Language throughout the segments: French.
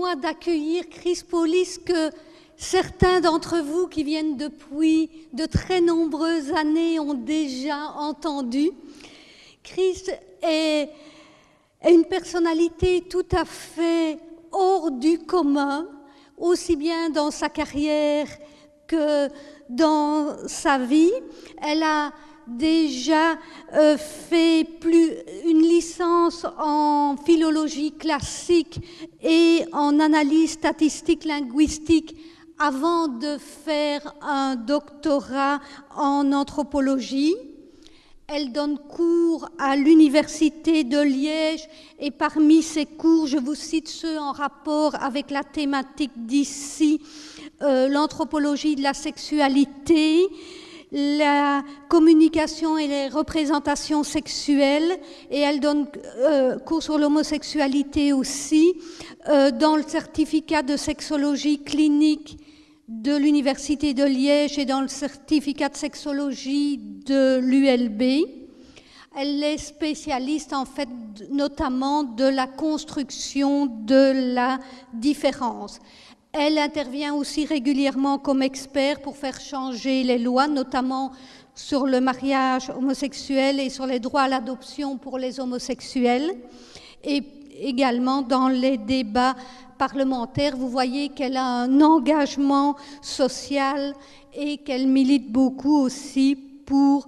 permettez-moi d'accueillir Chris Paulis, que certains d'entre vous qui viennent depuis de très nombreuses années ont déjà entendu. Chris est une personnalité tout à fait hors du commun, aussi bien dans sa carrière que dans sa vie. Elle a déjà fait une licence en philologie classique et en analyse statistique linguistique avant de faire un doctorat en anthropologie. Elle donne cours à l'Université de Liège et parmi ses cours, je vous cite ceux en rapport avec la thématique d'ici, l'anthropologie de la sexualité, la communication et les représentations sexuelles, et elle donne cours sur l'homosexualité aussi, dans le certificat de sexologie clinique de l'Université de Liège et dans le certificat de sexologie de l'ULB. Elle est spécialiste en fait notamment de la construction de la différence. Elle intervient aussi régulièrement comme expert pour faire changer les lois, notamment sur le mariage homosexuel et sur les droits à l'adoption pour les homosexuels, et également dans les débats parlementaire. Vous voyez qu'elle a un engagement social et qu'elle milite beaucoup aussi pour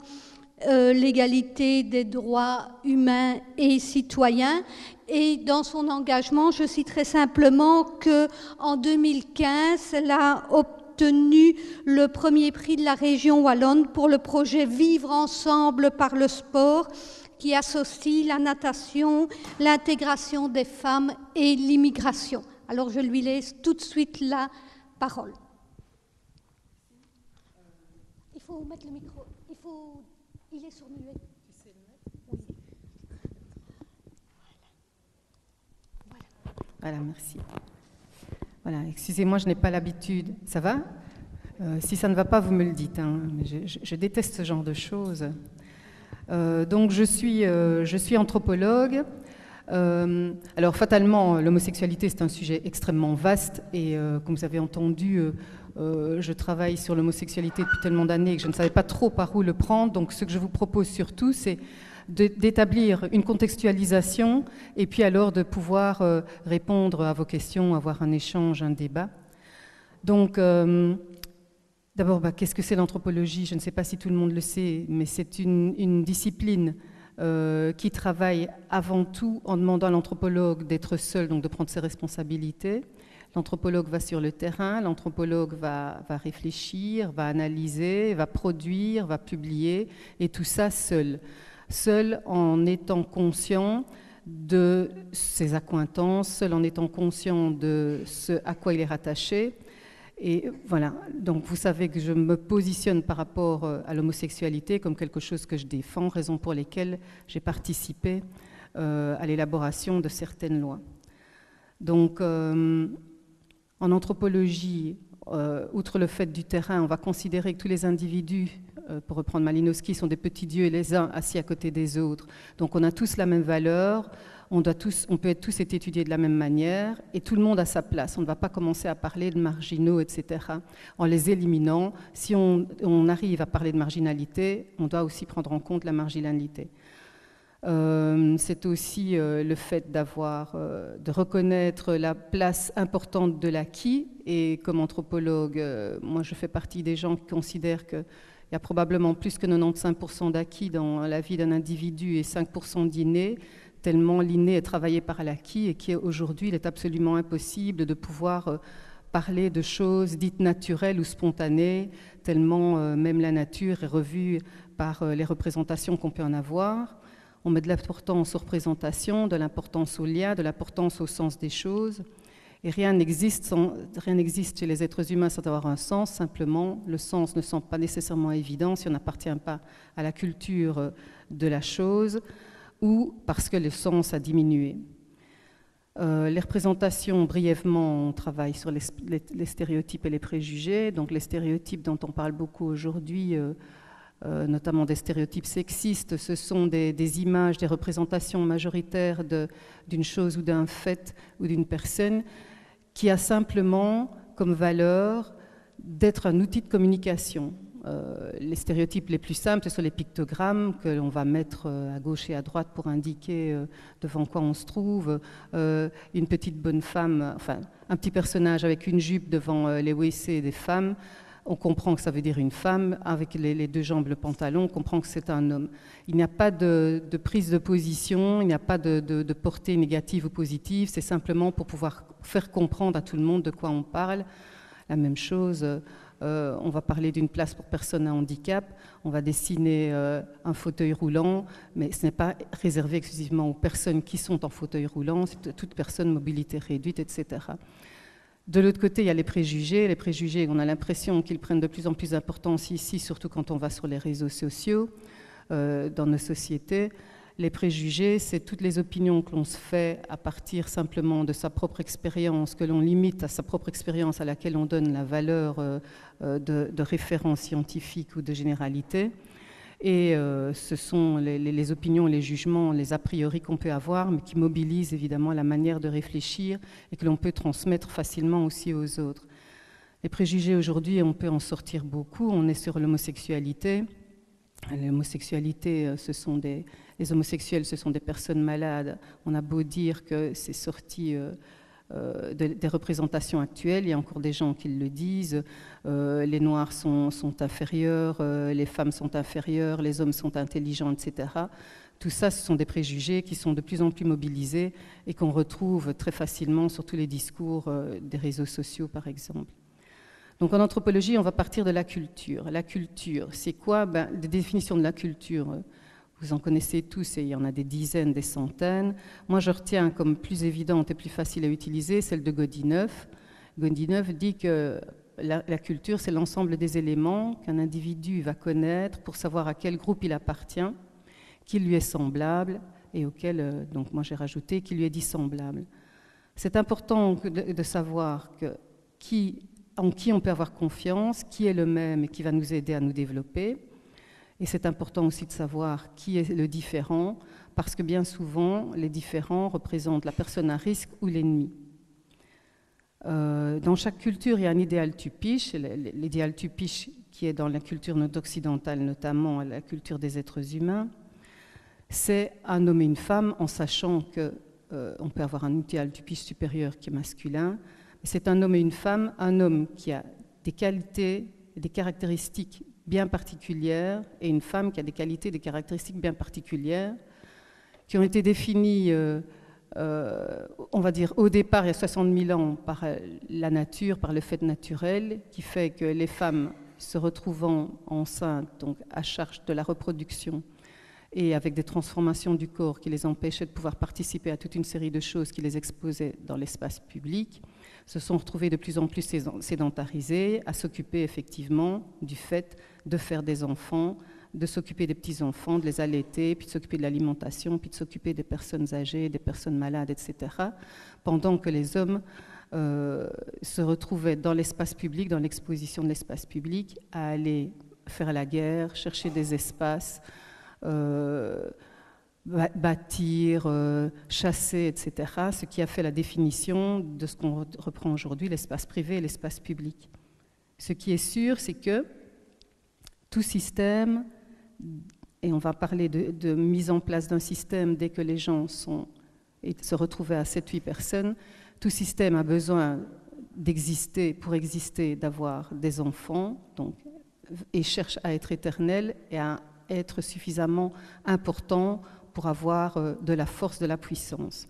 l'égalité des droits humains et citoyens. Et dans son engagement, je citerai simplement qu'en 2015, elle a obtenu le premier prix de la région wallonne pour le projet Vivre ensemble par le sport, qui associe la natation, l'intégration des femmes et l'immigration. Alors je lui laisse tout de suite la parole. Il faut mettre le micro. Il est sur muet. Tu sais le mettre ? Oui. Voilà, merci. Voilà, excusez-moi, je n'ai pas l'habitude. Ça va ? Si ça ne va pas, vous me le dites. Hein. Je déteste ce genre de choses. Donc je suis anthropologue. Alors fatalement, l'homosexualité c'est un sujet extrêmement vaste et comme vous avez entendu, je travaille sur l'homosexualité depuis tellement d'années que je ne savais pas trop par où le prendre. Donc ce que je vous propose surtout, c'est d'établir une contextualisation et puis alors de pouvoir répondre à vos questions, avoir un échange, un débat. Donc d'abord, qu'est-ce que c'est l'anthropologie ? Je ne sais pas si tout le monde le sait, mais c'est une discipline qui travaille avant tout en demandant à l'anthropologue d'être seul, donc de prendre ses responsabilités. L'anthropologue va sur le terrain, l'anthropologue va réfléchir, va analyser, va produire, va publier, et tout ça seul. Seul en étant conscient de ses accointances, seul en étant conscient de ce à quoi il est rattaché. Et voilà, donc vous savez que je me positionne par rapport à l'homosexualité comme quelque chose que je défends, raison pour lesquelles j'ai participé à l'élaboration de certaines lois. Donc, en anthropologie, outre le fait du terrain, on va considérer que tous les individus, pour reprendre Malinowski, sont des petits dieux et les uns assis à côté des autres. Donc on a tous la même valeur. On peut être tous étudiés de la même manière et tout le monde a sa place. On ne va pas commencer à parler de marginaux, etc. En les éliminant. Si on arrive à parler de marginalité, on doit aussi prendre en compte la marginalité. C'est aussi le fait de reconnaître la place importante de l'acquis. Et comme anthropologue, moi je fais partie des gens qui considèrent qu'il y a probablement plus que 95% d'acquis dans la vie d'un individu et 5% d'inné, tellement l'inné est travaillé par l'acquis et qu'aujourd'hui il est absolument impossible de pouvoir parler de choses dites naturelles ou spontanées, tellement même la nature est revue par les représentations qu'on peut en avoir. On met de l'importance aux représentations, de l'importance aux liens, de l'importance au sens des choses. Et rien n'existe chez les êtres humains sans avoir un sens. Simplement, le sens ne semble pas nécessairement évident si on n'appartient pas à la culture de la chose ou parce que le sens a diminué. Les représentations, brièvement, on travaille sur les stéréotypes et les préjugés. Donc les stéréotypes dont on parle beaucoup aujourd'hui, notamment des stéréotypes sexistes, ce sont des images, des représentations majoritaires d'une chose ou d'un fait ou d'une personne qui a simplement comme valeur d'être un outil de communication. Les stéréotypes les plus simples, ce sont les pictogrammes que l'on va mettre à gauche et à droite pour indiquer devant quoi on se trouve. Une petite bonne femme, enfin un petit personnage avec une jupe devant les WC des femmes, on comprend que ça veut dire une femme. Avec les deux jambes, le pantalon, on comprend que c'est un homme. Il n'y a pas de prise de position, il n'y a pas de portée négative ou positive, c'est simplement pour pouvoir faire comprendre à tout le monde de quoi on parle. La même chose, on va parler d'une place pour personnes à handicap, on va dessiner un fauteuil roulant, mais ce n'est pas réservé exclusivement aux personnes qui sont en fauteuil roulant, c'est toute personne mobilité réduite, etc. De l'autre côté, il y a les préjugés. Les préjugés, on a l'impression qu'ils prennent de plus en plus d'importance ici, surtout quand on va sur les réseaux sociaux, dans nos sociétés. Les préjugés, c'est toutes les opinions que l'on se fait à partir simplement de sa propre expérience, que l'on limite à sa propre expérience à laquelle on donne la valeur de référence scientifique ou de généralité. Et ce sont les opinions, les jugements, les a priori qu'on peut avoir, mais qui mobilisent évidemment la manière de réfléchir et que l'on peut transmettre facilement aussi aux autres. Les préjugés aujourd'hui, on peut en sortir beaucoup. On est sur l'homosexualité. L'homosexualité, les homosexuels, ce sont des personnes malades. On a beau dire que c'est sorti des représentations actuelles, il y a encore des gens qui le disent. Les Noirs sont inférieurs, les femmes sont inférieures, les hommes sont intelligents, etc. Tout ça, ce sont des préjugés qui sont de plus en plus mobilisés et qu'on retrouve très facilement sur tous les discours des réseaux sociaux, par exemple. Donc en anthropologie, on va partir de la culture. La culture, c'est quoi? Des définitions de la culture, vous en connaissez tous et il y en a des dizaines, des centaines. Moi, je retiens comme plus évidente et plus facile à utiliser celle de Godineuf. Godineuf dit que la culture, c'est l'ensemble des éléments qu'un individu va connaître pour savoir à quel groupe il appartient, qui lui est semblable et auquel, donc moi j'ai rajouté, qui lui est dissemblable. C'est important de savoir en qui on peut avoir confiance, qui est le même et qui va nous aider à nous développer. Et c'est important aussi de savoir qui est le différent, parce que bien souvent, les différents représentent la personne à risque ou l'ennemi. Dans chaque culture, il y a un idéal typique. L'idéal typique qui est dans la culture occidentale, notamment la culture des êtres humains, c'est un homme et une femme, en sachant qu'on peut avoir un idéal typique supérieur qui est masculin. C'est un homme et une femme, un homme qui a des qualités et des caractéristiques bien particulières et une femme qui a des qualités et des caractéristiques bien particulières qui ont été définies, on va dire, au départ, il y a 60 000 ans, par la nature, par le fait naturel, qui fait que les femmes se retrouvant enceintes, donc à charge de la reproduction, et avec des transformations du corps qui les empêchaient de pouvoir participer à toute une série de choses qui les exposaient dans l'espace public, se sont retrouvées de plus en plus sédentarisées, à s'occuper effectivement du fait de faire des enfants, de s'occuper des petits-enfants, de les allaiter, puis de s'occuper de l'alimentation, puis de s'occuper des personnes âgées, des personnes malades, etc., pendant que les hommes se retrouvaient dans l'espace public, dans l'exposition de l'espace public, à aller faire la guerre, chercher des espaces, bâtir, chasser, etc., ce qui a fait la définition de ce qu'on reprend aujourd'hui, l'espace privé et l'espace public. Ce qui est sûr, c'est que tout système, et on va parler de mise en place d'un système dès que les gens se retrouvaient à 7-8 personnes, tout système a besoin d'exister, pour exister, d'avoir des enfants, donc, et cherche à être éternel et à être suffisamment important pour avoir de la force, de la puissance.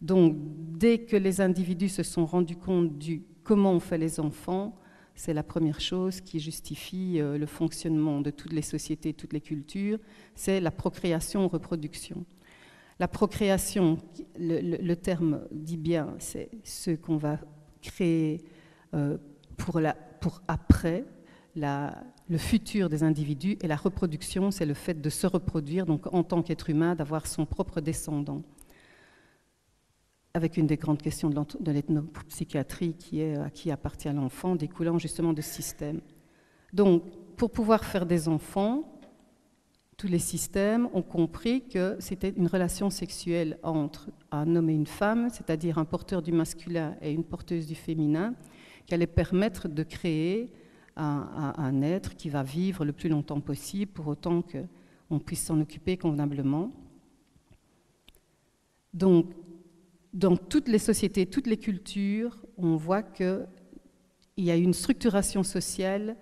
Donc, dès que les individus se sont rendus compte du comment on fait les enfants, c'est la première chose qui justifie le fonctionnement de toutes les sociétés, toutes les cultures, c'est la procréation-reproduction. La procréation, le terme dit bien, c'est ce qu'on va créer pour après, le futur des individus, et la reproduction, c'est le fait de se reproduire, donc en tant qu'être humain, d'avoir son propre descendant. Avec une des grandes questions de l'ethnopsychiatrie qui est à qui appartient l'enfant, découlant justement de ce système. Donc, pour pouvoir faire des enfants, tous les systèmes ont compris que c'était une relation sexuelle entre un homme et une femme, c'est-à-dire un porteur du masculin et une porteuse du féminin, qui allait permettre de créer un être qui va vivre le plus longtemps possible, pour autant qu'on puisse s'en occuper convenablement. Donc, dans toutes les sociétés, toutes les cultures, on voit qu'il y a eu une structuration sociale,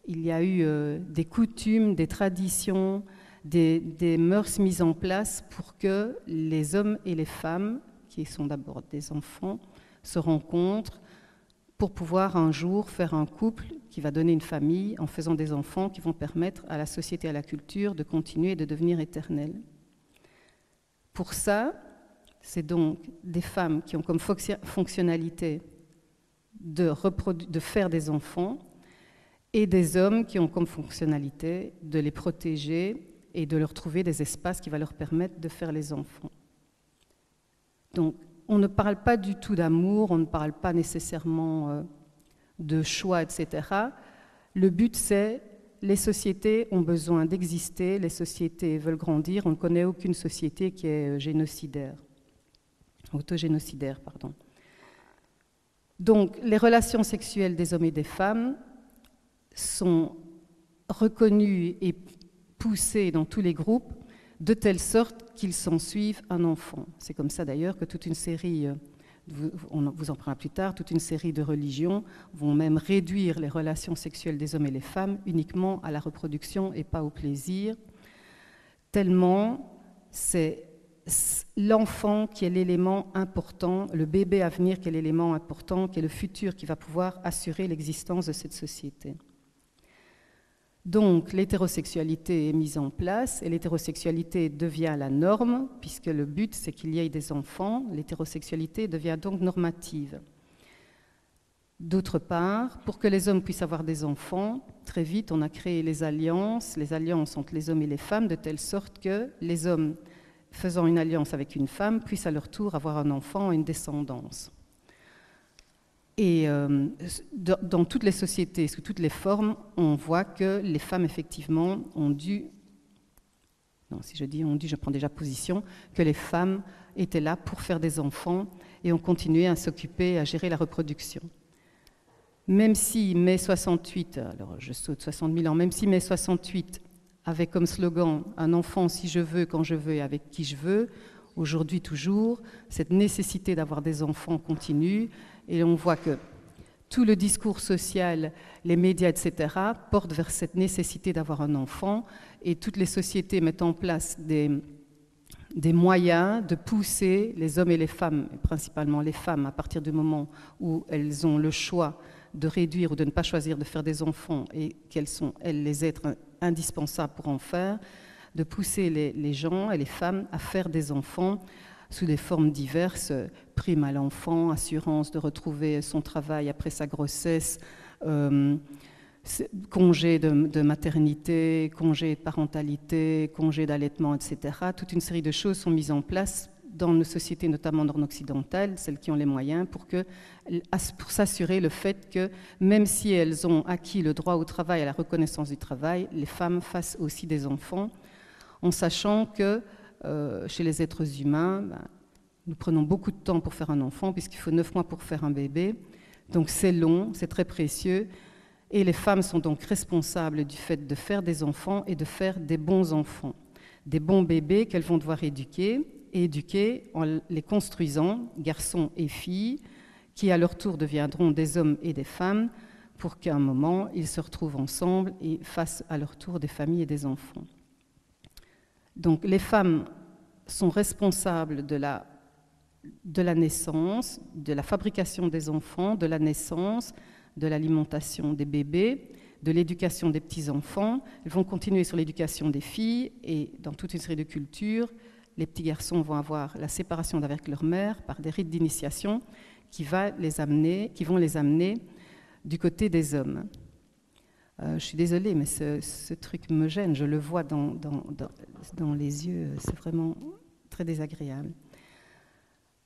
il y a eu des coutumes, des traditions, des mœurs mises en place pour que les hommes et les femmes, qui sont d'abord des enfants, se rencontrent pour pouvoir un jour faire un couple qui va donner une famille en faisant des enfants qui vont permettre à la société et à la culture de continuer et de devenir éternelles. Pour ça, c'est donc des femmes qui ont comme fonctionnalité de faire des enfants et des hommes qui ont comme fonctionnalité de les protéger et de leur trouver des espaces qui vont leur permettre de faire les enfants. Donc, on ne parle pas du tout d'amour, on ne parle pas nécessairement de choix, etc. Le but, c'est les sociétés ont besoin d'exister, les sociétés veulent grandir. On ne connaît aucune société qui est génocidaire, autogénocidaire, pardon. Donc, les relations sexuelles des hommes et des femmes sont reconnues et poussées dans tous les groupes de telle sorte qu'ils s'ensuivent un enfant. C'est comme ça d'ailleurs que toute une série, on vous en parlera plus tard, toute une série de religions vont même réduire les relations sexuelles des hommes et les femmes uniquement à la reproduction et pas au plaisir, tellement c'est l'enfant qui est l'élément important, le bébé à venir qui est l'élément important, qui est le futur qui va pouvoir assurer l'existence de cette société. Donc l'hétérosexualité est mise en place et l'hétérosexualité devient la norme puisque le but c'est qu'il y ait des enfants, l'hétérosexualité devient donc normative. D'autre part, pour que les hommes puissent avoir des enfants, très vite on a créé les alliances entre les hommes et les femmes de telle sorte que les hommes faisant une alliance avec une femme puissent à leur tour avoir un enfant et une descendance. Et dans toutes les sociétés, sous toutes les formes, on voit que les femmes, effectivement, ont dû... Non, si je dis ont dû, je prends déjà position, que les femmes étaient là pour faire des enfants et ont continué à s'occuper, à gérer la reproduction. Même si mai 68, alors je saute 60 000 ans, même si mai 68 avait comme slogan « Un enfant si je veux, quand je veux et avec qui je veux », aujourd'hui toujours, cette nécessité d'avoir des enfants continue. Et on voit que tout le discours social, les médias, etc., portent vers cette nécessité d'avoir un enfant et toutes les sociétés mettent en place des moyens de pousser les hommes et les femmes, et principalement les femmes, à partir du moment où elles ont le choix de réduire ou de ne pas choisir de faire des enfants et qu'elles sont, elles, les êtres indispensables pour en faire, de pousser les gens et les femmes à faire des enfants sous des formes diverses, prime à l'enfant, assurance de retrouver son travail après sa grossesse, congé de maternité, congé de parentalité, congé d'allaitement, etc. Toute une série de choses sont mises en place dans nos sociétés, notamment nord-occidentales, celles qui ont les moyens, pour s'assurer le fait que même si elles ont acquis le droit au travail, à la reconnaissance du travail, les femmes fassent aussi des enfants, en sachant que chez les êtres humains, nous prenons beaucoup de temps pour faire un enfant, puisqu'il faut 9 mois pour faire un bébé. Donc c'est long, c'est très précieux. Et les femmes sont donc responsables du fait de faire des enfants et de faire des bons enfants. Des bons bébés qu'elles vont devoir éduquer en les construisant, garçons et filles, qui à leur tour deviendront des hommes et des femmes, pour qu'à un moment, ils se retrouvent ensemble et fassent à leur tour des familles et des enfants. Donc les femmes sont responsables de la naissance, de la fabrication des enfants, de la naissance, de l'alimentation des bébés, de l'éducation des petits-enfants. Elles vont continuer sur l'éducation des filles et dans toute une série de cultures, les petits garçons vont avoir la séparation avec leur mère par des rites d'initiation qui vont les amener du côté des hommes. Je suis désolée, mais ce truc me gêne, je le vois dans les yeux, c'est vraiment très désagréable.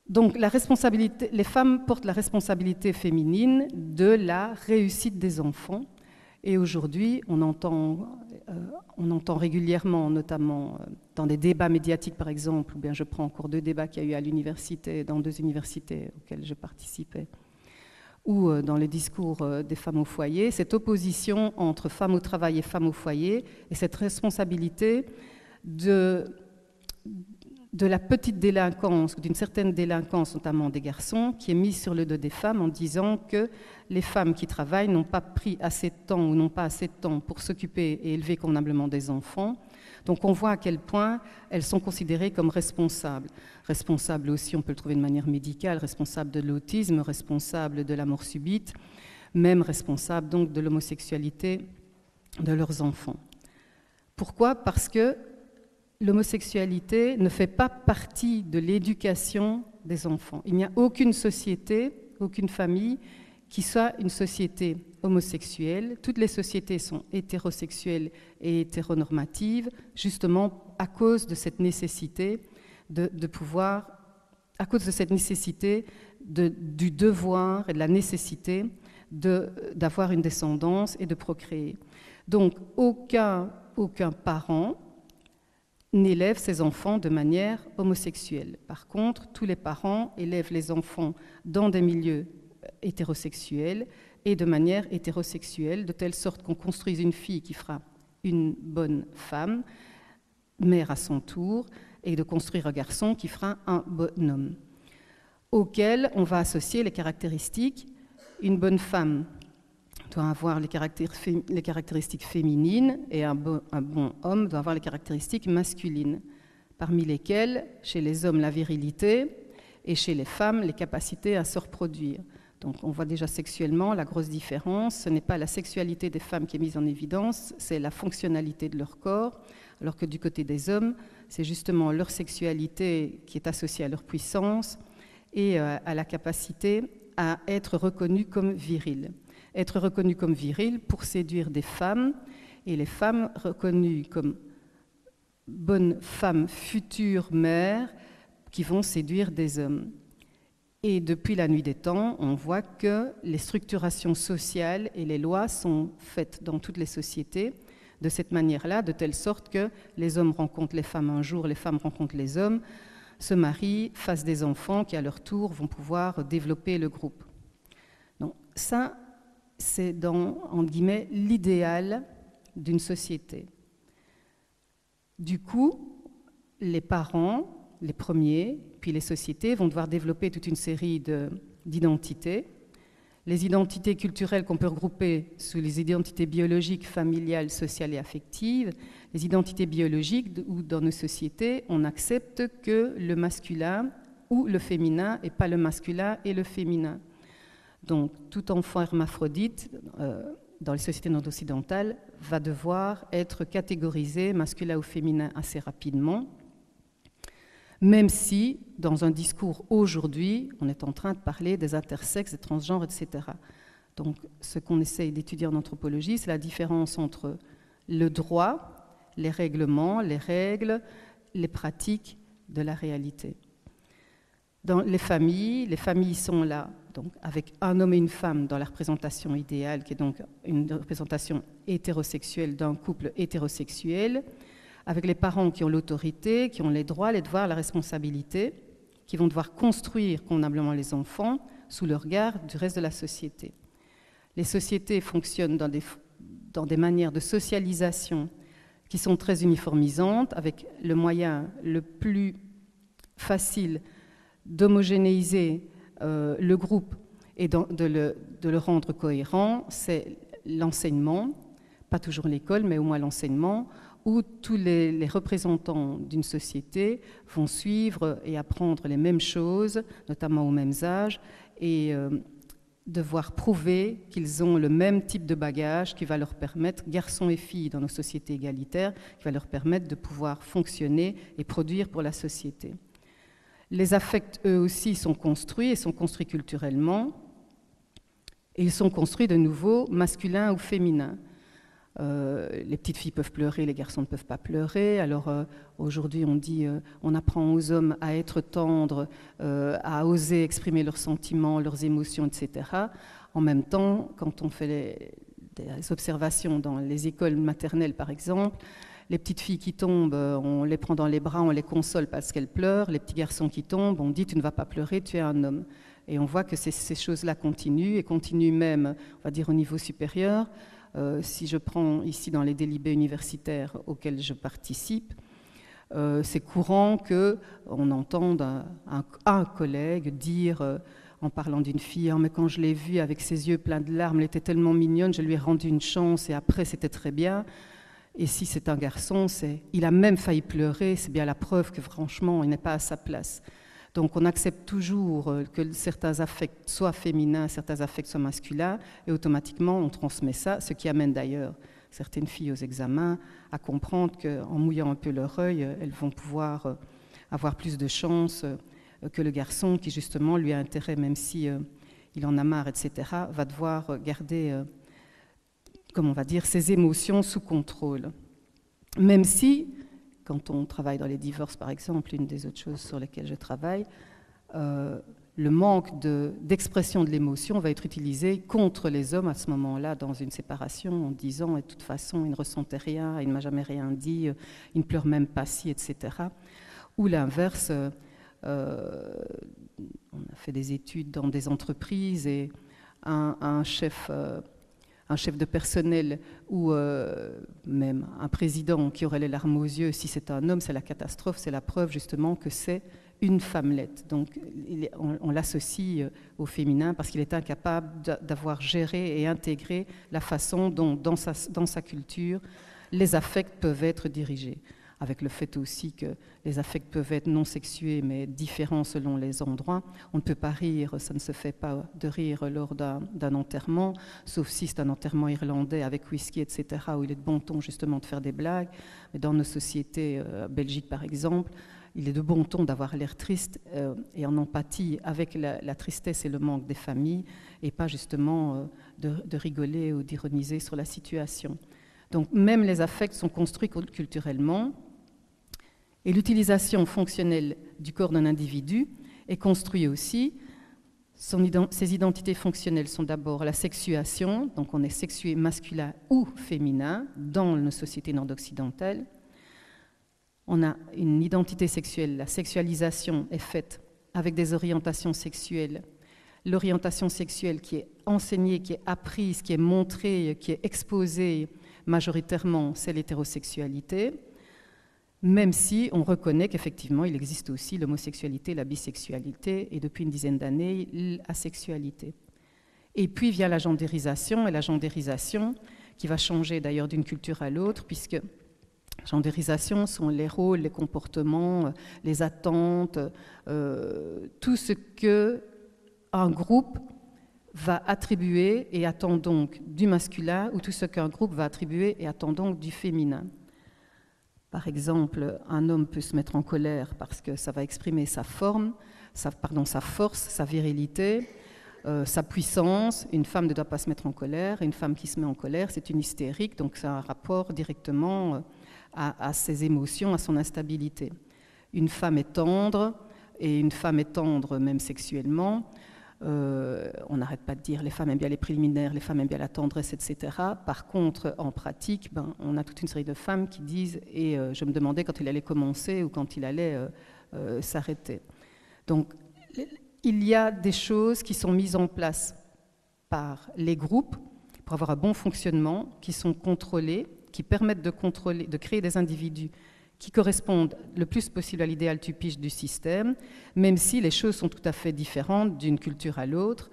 Donc les femmes portent la responsabilité féminine de la réussite des enfants Et aujourd'hui, on entend régulièrement, notamment dans des débats médiatiques par exemple, ou bien je prends en cours 2 débats qu'il y a eu à l'université, dans 2 universités auxquelles je participais, ou dans les discours des femmes au foyer, cette opposition entre femmes au travail et femmes au foyer, et cette responsabilité de la petite délinquance, d'une certaine délinquance, notamment des garçons, qui est mise sur le dos des femmes en disant que les femmes qui travaillent n'ont pas pris assez de temps ou n'ont pas assez de temps pour s'occuper et élever convenablement des enfants. Donc on voit à quel point elles sont considérées comme responsables. Responsables aussi, on peut le trouver de manière médicale, responsables de l'autisme, responsables de la mort subite, même responsables donc de l'homosexualité de leurs enfants. Pourquoi ? Parce que l'homosexualité ne fait pas partie de l'éducation des enfants. Il n'y a aucune société, aucune famille qui soit une société homosexuelle. Toutes les sociétés sont hétérosexuelles et hétéronormatives, justement à cause de cette nécessité de pouvoir, à cause de cette nécessité du devoir et de la nécessité d'avoir une descendance et de procréer. Donc aucun parent n'élève ses enfants de manière homosexuelle. Par contre, tous les parents élèvent les enfants dans des milieux hétérosexuels et de manière hétérosexuelle, de telle sorte qu'on construise une fille qui fera une bonne femme, mère à son tour, et de construire un garçon qui fera un bon homme, auquel on va associer les caractéristiques. Une bonne femme doit avoir les caractéristiques féminines et un bon homme doit avoir les caractéristiques masculines, parmi lesquelles, chez les hommes, la virilité et chez les femmes, les capacités à se reproduire. Donc on voit déjà sexuellement la grosse différence. Ce n'est pas la sexualité des femmes qui est mise en évidence, c'est la fonctionnalité de leur corps, alors que du côté des hommes, c'est justement leur sexualité qui est associée à leur puissance et à la capacité à être reconnus comme virils. Être reconnus comme virils pour séduire des femmes, et les femmes reconnues comme bonnes femmes futures mères qui vont séduire des hommes. Et depuis la nuit des temps, on voit que les structurations sociales et les lois sont faites dans toutes les sociétés de cette manière-là, de telle sorte que les hommes rencontrent les femmes un jour, les femmes rencontrent les hommes, se marient, fassent des enfants qui à leur tour vont pouvoir développer le groupe. Donc ça, c'est dans, entre guillemets, l'idéal d'une société. Du coup, les parents, les premiers, puis les sociétés vont devoir développer toute une série d'identités. Les identités culturelles qu'on peut regrouper sous les identités biologiques, familiales, sociales et affectives. Les identités biologiques où dans nos sociétés, on accepte que le masculin ou le féminin et pas le masculin et le féminin. Donc, tout enfant hermaphrodite, dans les sociétés nord-occidentales, va devoir être catégorisé masculin ou féminin assez rapidement, même si, dans un discours aujourd'hui, on est en train de parler des intersexes, des transgenres, etc. Donc, ce qu'on essaye d'étudier en anthropologie, c'est la différence entre le droit, les règlements, les règles, les pratiques de la réalité. Dans les familles sont là, donc avec un homme et une femme dans la représentation idéale, qui est donc une représentation hétérosexuelle d'un couple hétérosexuel, avec les parents qui ont l'autorité, qui ont les droits, les devoirs, la responsabilité, qui vont devoir construire convenablement les enfants sous le regard du reste de la société. Les sociétés fonctionnent dans des manières de socialisation qui sont très uniformisantes, avec le moyen le plus facile d'homogénéiser le groupe et de le rendre cohérent, c'est l'enseignement, pas toujours l'école, mais au moins l'enseignement, où tous les représentants d'une société vont suivre et apprendre les mêmes choses, notamment aux mêmes âges, et devoir prouver qu'ils ont le même type de bagage qui va leur permettre, garçons et filles dans nos sociétés égalitaires, qui va leur permettre de pouvoir fonctionner et produire pour la société. Les affects, eux aussi, sont construits culturellement, et ils sont construits de nouveau masculins ou féminins. Les petites filles peuvent pleurer, les garçons ne peuvent pas pleurer. Alors aujourd'hui on dit, on apprend aux hommes à être tendres, à oser exprimer leurs sentiments, leurs émotions, etc. En même temps, quand on fait des observations dans les écoles maternelles, par exemple. Les petites filles qui tombent, on les prend dans les bras, on les console parce qu'elles pleurent. Les petits garçons qui tombent, on dit « tu ne vas pas pleurer, tu es un homme ». Et on voit que ces choses-là continuent, et continuent même, on va dire, au niveau supérieur. Si je prends ici dans les délibés universitaires auxquels je participe, c'est courant qu'on entende un collègue dire, en parlant d'une fille, « mais quand je l'ai vue avec ses yeux pleins de larmes, elle était tellement mignonne, je lui ai rendu une chance et après c'était très bien ». Et si c'est un garçon, il a même failli pleurer, c'est bien la preuve que franchement, il n'est pas à sa place. Donc on accepte toujours que certains affects soient féminins, certains affects soient masculins, et automatiquement on transmet ça, ce qui amène d'ailleurs certaines filles aux examens à comprendre qu'en mouillant un peu leur œil, elles vont pouvoir avoir plus de chance que le garçon qui justement lui a intérêt, même si il en a marre, etc., va devoir garder, comme on va dire, ses émotions sous contrôle. Même si, quand on travaille dans les divorces, par exemple, une des autres choses sur lesquelles je travaille, le manque d'expression de l'émotion va être utilisé contre les hommes à ce moment-là dans une séparation en disant « de toute façon, il ne ressentait rien, il ne m'a jamais rien dit, il ne pleure même pas si, etc. » Ou l'inverse, on a fait des études dans des entreprises et un chef de personnel ou même un président qui aurait les larmes aux yeux, si c'est un homme, c'est la catastrophe, c'est la preuve justement que c'est une femmelette. Donc on l'associe au féminin parce qu'il est incapable d'avoir géré et intégré la façon dont dans sa culture les affects peuvent être dirigés. Avec le fait aussi que les affects peuvent être non sexués mais différents selon les endroits. On ne peut pas rire, ça ne se fait pas de rire lors d'un enterrement, sauf si c'est un enterrement irlandais avec whisky, etc., où il est de bon ton justement de faire des blagues. Mais dans nos sociétés, Belgique par exemple, il est de bon ton d'avoir l'air triste et en empathie avec la tristesse et le manque des familles, et pas justement de rigoler ou d'ironiser sur la situation. Donc même les affects sont construits culturellement, et l'utilisation fonctionnelle du corps d'un individu est construite aussi. Ses identités fonctionnelles sont d'abord la sexuation, donc on est sexué masculin ou féminin dans nos sociétés nord-occidentales. On a une identité sexuelle, la sexualisation est faite avec des orientations sexuelles. L'orientation sexuelle qui est enseignée, qui est apprise, qui est montrée, qui est exposée majoritairement, c'est l'hétérosexualité, même si on reconnaît qu'effectivement il existe aussi l'homosexualité, la bisexualité et depuis une dizaine d'années l'asexualité. Et puis vient la gendérisation, et la gendérisation qui va changer d'ailleurs d'une culture à l'autre, puisque gendérisation sont les rôles, les comportements, les attentes, tout ce qu'un groupe va attribuer et attend donc du masculin, ou tout ce qu'un groupe va attribuer et attend donc du féminin. Par exemple, un homme peut se mettre en colère parce que ça va exprimer sa force, sa virilité, sa puissance. Une femme ne doit pas se mettre en colère. Une femme qui se met en colère, c'est une hystérique, donc c'est un rapport directement à ses émotions, à son instabilité. Une femme est tendre, et une femme est tendre même sexuellement. On n'arrête pas de dire les femmes aiment bien les préliminaires, les femmes aiment bien la tendresse, etc. Par contre, en pratique, on a toute une série de femmes qui disent « et je me demandais quand il allait commencer ou quand il allait s'arrêter ». Donc, il y a des choses qui sont mises en place par les groupes pour avoir un bon fonctionnement, qui sont contrôlées, qui permettent de créer des individus qui correspondent le plus possible à l'idéal typique du système, même si les choses sont tout à fait différentes d'une culture à l'autre.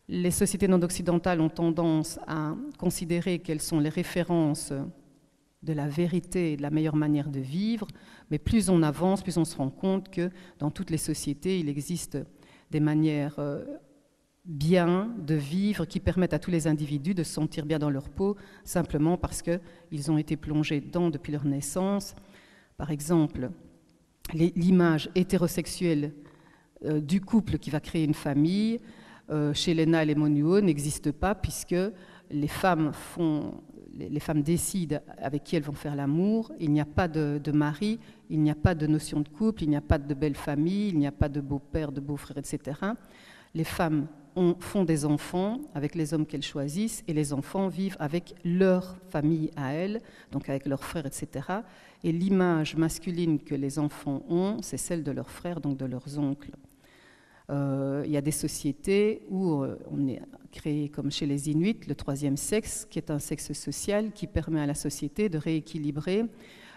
Les sociétés non-occidentales ont tendance à considérer qu'elles sont les références de la vérité et de la meilleure manière de vivre, mais plus on avance, plus on se rend compte que dans toutes les sociétés, il existe des manières bien de vivre qui permettent à tous les individus de se sentir bien dans leur peau, simplement parce qu'ils ont été plongés dedans depuis leur naissance. Par exemple, l'image hétérosexuelle du couple qui va créer une famille, chez Léna et les Monuo, n'existe pas puisque les femmes décident avec qui elles vont faire l'amour. Il n'y a pas de mari, il n'y a pas de notion de couple, il n'y a pas de belle famille, il n'y a pas de beau-père, de beau-frère, etc. Les femmes font des enfants avec les hommes qu'elles choisissent et les enfants vivent avec leur famille à elles, donc avec leurs frères, etc. Et l'image masculine que les enfants ont, c'est celle de leurs frères, donc de leurs oncles. Il y a des sociétés où on est créé, comme chez les Inuits, le troisième sexe, qui est un sexe social qui permet à la société de rééquilibrer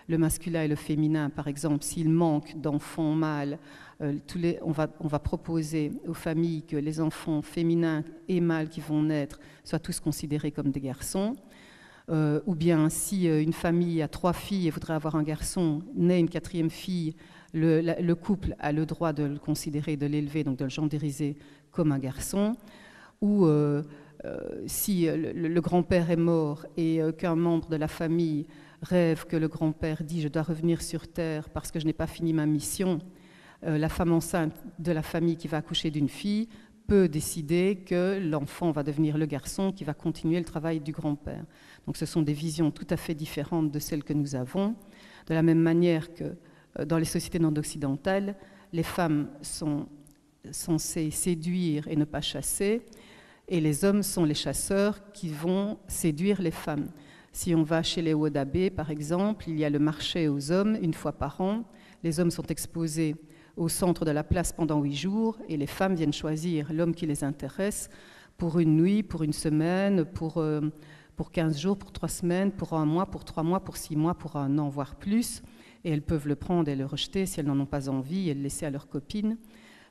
le masculin et le féminin. Par exemple, s'il manque d'enfants mâles, on va proposer aux familles que les enfants féminins et mâles qui vont naître soient tous considérés comme des garçons. Ou bien si une famille a 3 filles et voudrait avoir un garçon, naît une 4e fille, le couple a le droit de le considérer, de l'élever, donc de le gendériser comme un garçon. Ou si le grand-père est mort et qu'un membre de la famille rêve que le grand-père dit « je dois revenir sur Terre parce que je n'ai pas fini ma mission », la femme enceinte de la famille qui va accoucher d'une fille peut décider que l'enfant va devenir le garçon qui va continuer le travail du grand-père. Donc ce sont des visions tout à fait différentes de celles que nous avons. De la même manière que dans les sociétés non-occidentales, les femmes sont censées séduire et ne pas chasser, et les hommes sont les chasseurs qui vont séduire les femmes. Si on va chez les Wodabé, par exemple, il y a le marché aux hommes une fois par an. Les hommes sont exposés au centre de la place pendant 8 jours et les femmes viennent choisir l'homme qui les intéresse pour une nuit, pour une semaine, pour 15 jours, pour 3 semaines, pour 1 mois, pour 3 mois, pour 6 mois, pour 1 an, voire plus. Et elles peuvent le prendre et le rejeter si elles n'en ont pas envie et le laisser à leurs copines.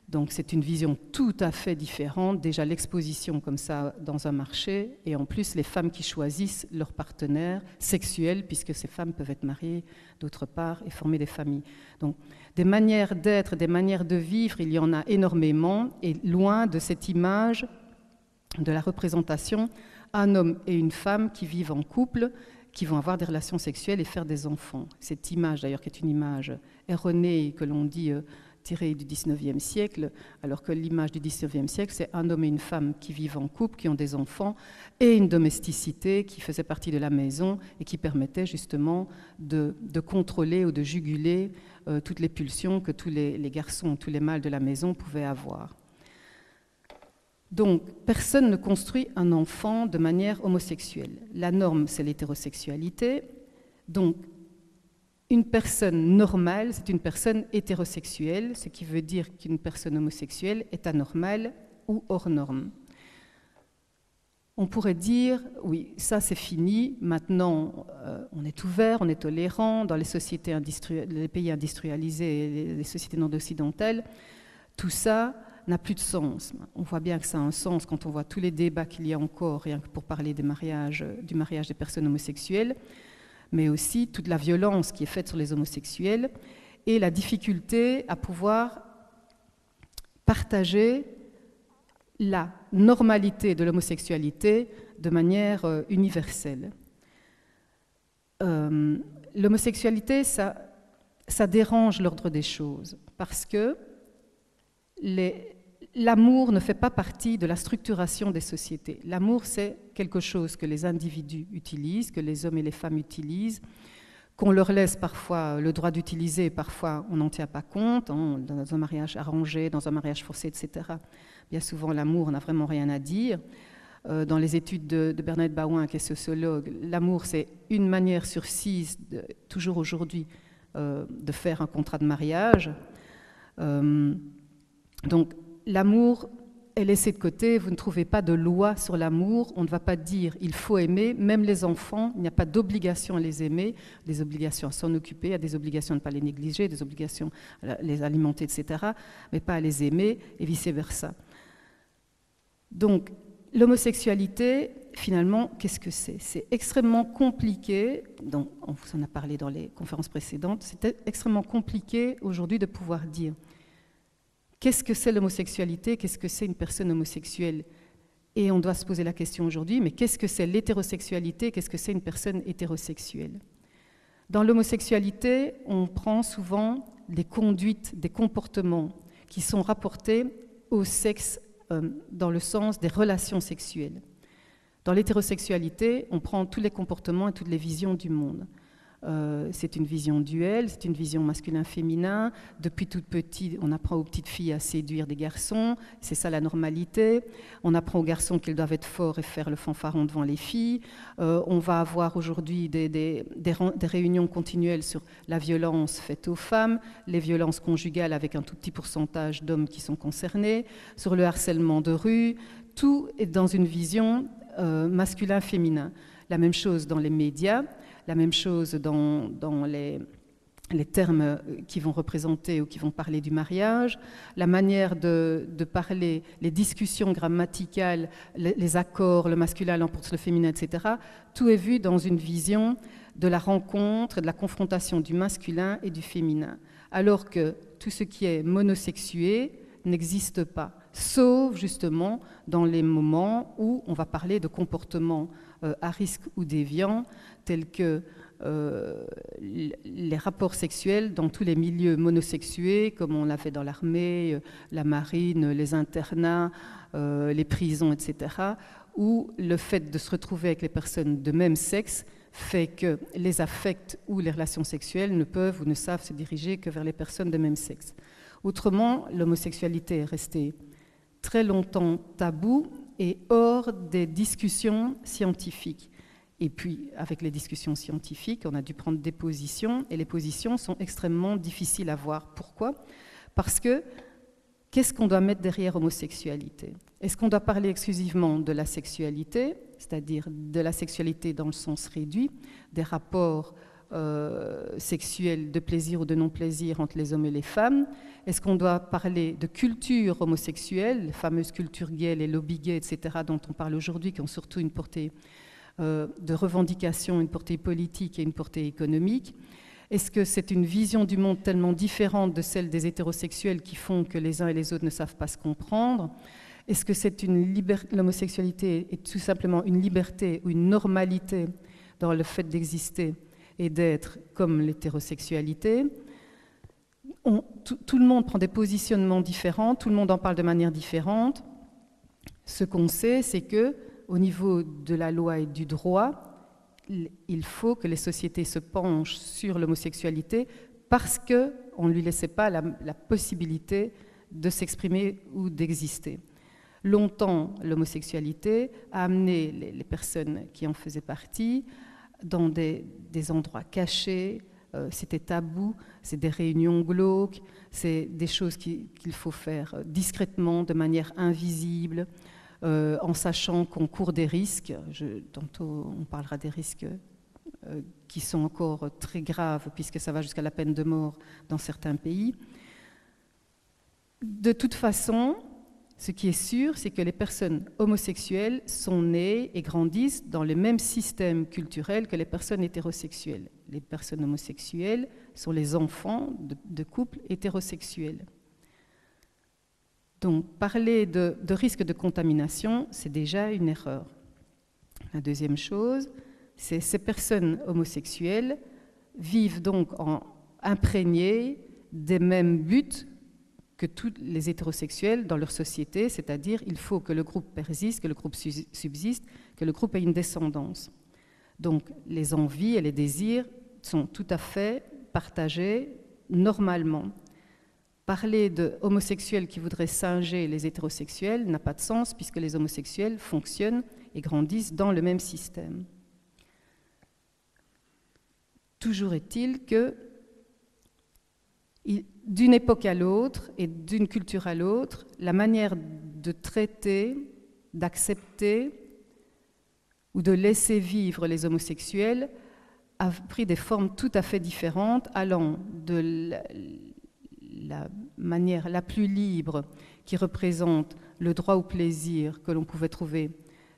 Donc c'est une vision tout à fait différente, déjà l'exposition comme ça dans un marché, et en plus les femmes qui choisissent leur partenaire sexuel, puisque ces femmes peuvent être mariées d'autre part et former des familles. Donc des manières d'être, des manières de vivre, il y en a énormément, et loin de cette image de la représentation, un homme et une femme qui vivent en couple, qui vont avoir des relations sexuelles et faire des enfants. Cette image d'ailleurs qui est une image erronée que l'on dit tirée du 19e siècle, alors que l'image du 19e siècle, c'est un homme et une femme qui vivent en couple, qui ont des enfants, et une domesticité qui faisait partie de la maison et qui permettait justement de contrôler ou de juguler toutes les pulsions que tous les garçons, tous les mâles de la maison pouvaient avoir. Donc, personne ne construit un enfant de manière homosexuelle. La norme, c'est l'hétérosexualité. Donc, une personne normale, c'est une personne hétérosexuelle, ce qui veut dire qu'une personne homosexuelle est anormale ou hors norme. On pourrait dire, oui, ça c'est fini, maintenant on est ouvert, on est tolérant, dans les sociétés les pays industrialisés et les sociétés non-occidentales, tout ça n'a plus de sens. On voit bien que ça a un sens quand on voit tous les débats qu'il y a encore, rien que pour parler du mariage des personnes homosexuelles, mais aussi toute la violence qui est faite sur les homosexuels et la difficulté à pouvoir partager la normalité de l'homosexualité de manière universelle. L'homosexualité, ça dérange l'ordre des choses parce que l'amour ne fait pas partie de la structuration des sociétés. L'amour, c'est quelque chose que les individus utilisent, que les hommes et les femmes utilisent, qu'on leur laisse parfois le droit d'utiliser, parfois on n'en tient pas compte, hein, dans un mariage arrangé, dans un mariage forcé, etc. Bien souvent, l'amour n'a vraiment rien à dire. Dans les études de Bernadette Bawin, qui est sociologue, l'amour, c'est une manière sur 6, toujours aujourd'hui, de faire un contrat de mariage. Donc, l'amour est laissé de côté, vous ne trouvez pas de loi sur l'amour, on ne va pas dire il faut aimer, même les enfants, il n'y a pas d'obligation à les aimer, des obligations à s'en occuper, il y a des obligations à ne pas les négliger, des obligations à les alimenter, etc., mais pas à les aimer et vice-versa. Donc, l'homosexualité, finalement, qu'est-ce que c'est? C'est extrêmement compliqué, donc, on vous en a parlé dans les conférences précédentes, c'est extrêmement compliqué aujourd'hui de pouvoir dire qu'est-ce que c'est l'homosexualité, qu'est-ce que c'est une personne homosexuelle? Et on doit se poser la question aujourd'hui, mais qu'est-ce que c'est l'hétérosexualité, qu'est-ce que c'est une personne hétérosexuelle? Dans l'homosexualité, on prend souvent des conduites, des comportements qui sont rapportés au sexe dans le sens des relations sexuelles. Dans l'hétérosexualité, on prend tous les comportements et toutes les visions du monde. C'est une vision duelle, c'est une vision masculin-féminin. Depuis toute petite, on apprend aux petites filles à séduire des garçons, c'est ça la normalité. On apprend aux garçons qu'ils doivent être forts et faire le fanfaron devant les filles. On va avoir aujourd'hui des réunions continuelles sur la violence faite aux femmes, les violences conjugales avec un tout petit pourcentage d'hommes qui sont concernés, sur le harcèlement de rue. Tout est dans une vision masculin-féminin. La même chose dans les médias. La même chose dans les termes qui vont représenter ou qui vont parler du mariage, la manière de parler, les discussions grammaticales, les accords, le masculin l'emporte le féminin, etc. Tout est vu dans une vision de la rencontre et de la confrontation du masculin et du féminin. Alors que tout ce qui est monosexué n'existe pas, sauf justement dans les moments où on va parler de comportements à risque ou déviants, tels que les rapports sexuels dans tous les milieux monosexués, comme on l'a fait dans l'armée, la marine, les internats, les prisons, etc., où le fait de se retrouver avec les personnes de même sexe fait que les affects ou les relations sexuelles ne peuvent ou ne savent se diriger que vers les personnes de même sexe. Autrement, l'homosexualité est restée très longtemps tabou et hors des discussions scientifiques. Et puis, avec les discussions scientifiques, on a dû prendre des positions, et les positions sont extrêmement difficiles à voir. Pourquoi ? Parce que, qu'est-ce qu'on doit mettre derrière homosexualité ? Est-ce qu'on doit parler exclusivement de la sexualité, c'est-à-dire de la sexualité dans le sens réduit, des rapports sexuels de plaisir ou de non-plaisir entre les hommes et les femmes ? Est-ce qu'on doit parler de culture homosexuelle, les fameuses cultures gays, les lobbies gays, etc., dont on parle aujourd'hui, qui ont surtout une portée de revendication, une portée politique et une portée économique? Est-ce que c'est une vision du monde tellement différente de celle des hétérosexuels qui font que les uns et les autres ne savent pas se comprendre? Est-ce que c'est l'homosexualité est tout simplement une liberté ou une normalité dans le fait d'exister et d'être comme l'hétérosexualité? Tout le monde prend des positionnements différents, tout le monde en parle de manière différente. Ce qu'on sait, c'est que au niveau de la loi et du droit, il faut que les sociétés se penchent sur l'homosexualité parce qu'on ne lui laissait pas la possibilité de s'exprimer ou d'exister. Longtemps, l'homosexualité a amené les personnes qui en faisaient partie dans des endroits cachés, c'était tabou, c'est des réunions glauques, c'est des choses qu'il faut faire discrètement, de manière invisible, en sachant qu'on court des risques. Tantôt, on parlera des risques qui sont encore très graves, puisque ça va jusqu'à la peine de mort dans certains pays. De toute façon, ce qui est sûr, c'est que les personnes homosexuelles sont nées et grandissent dans le même système culturel que les personnes hétérosexuelles. Les personnes homosexuelles sont les enfants de couples hétérosexuels. Donc, parler de risque de contamination, c'est déjà une erreur. La deuxième chose, c'est que ces personnes homosexuelles vivent donc imprégnées des mêmes buts que tous les hétérosexuels dans leur société, c'est-à-dire il faut que le groupe persiste, que le groupe subsiste, que le groupe ait une descendance. Donc les envies et les désirs sont tout à fait partagés normalement. Parler d'homosexuels qui voudraient singer les hétérosexuels n'a pas de sens puisque les homosexuels fonctionnent et grandissent dans le même système. Toujours est-il que d'une époque à l'autre et d'une culture à l'autre, la manière de traiter, d'accepter ou de laisser vivre les homosexuels a pris des formes tout à fait différentes, allant de la manière la plus libre qui représente le droit au plaisir que l'on pouvait trouver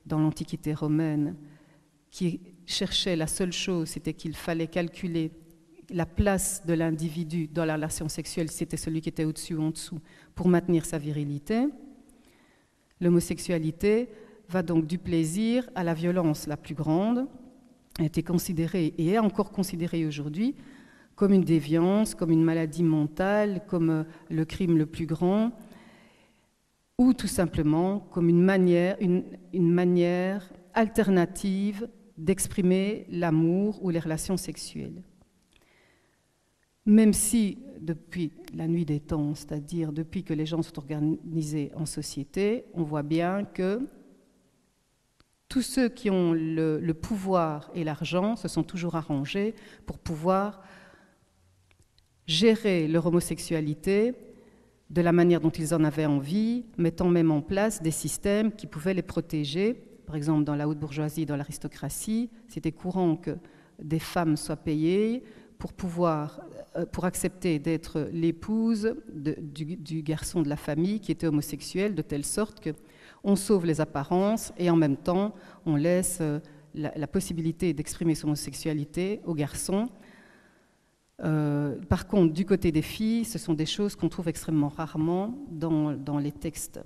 dans l'Antiquité romaine, qui cherchait la seule chose, c'était qu'il fallait calculer la place de l'individu dans la relation sexuelle, c'était celui qui était au-dessus ou en dessous, pour maintenir sa virilité. L'homosexualité va donc du plaisir à la violence la plus grande, a été considérée et est encore considérée aujourd'hui comme une déviance, comme une maladie mentale, comme le crime le plus grand, ou tout simplement comme une manière alternative d'exprimer l'amour ou les relations sexuelles. même si depuis la nuit des temps, c'est-à-dire depuis que les gens sont organisés en société, on voit bien que tous ceux qui ont le pouvoir et l'argent se sont toujours arrangés pour pouvoir gérer leur homosexualité de la manière dont ils en avaient envie, mettant même en place des systèmes qui pouvaient les protéger. Par exemple, dans la haute bourgeoisie, dans l'aristocratie, c'était courant que des femmes soient payées pour accepter d'être l'épouse du garçon de la famille qui était homosexuel, de telle sorte qu'on sauve les apparences et en même temps on laisse la possibilité d'exprimer son homosexualité aux garçons. Par contre, du côté des filles, ce sont des choses qu'on trouve extrêmement rarement dans les textes.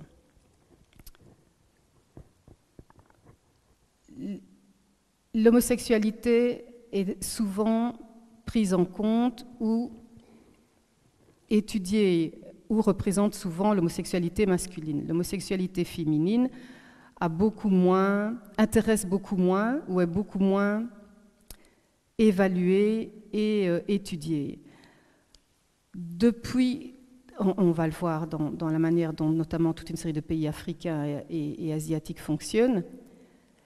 L'homosexualité est souvent prise en compte ou étudiée ou représente souvent l'homosexualité masculine. L'homosexualité féminine intéresse beaucoup moins ou est beaucoup moins évaluée et étudiée. Depuis, on va le voir dans la manière dont notamment toute une série de pays africains et asiatiques fonctionnent,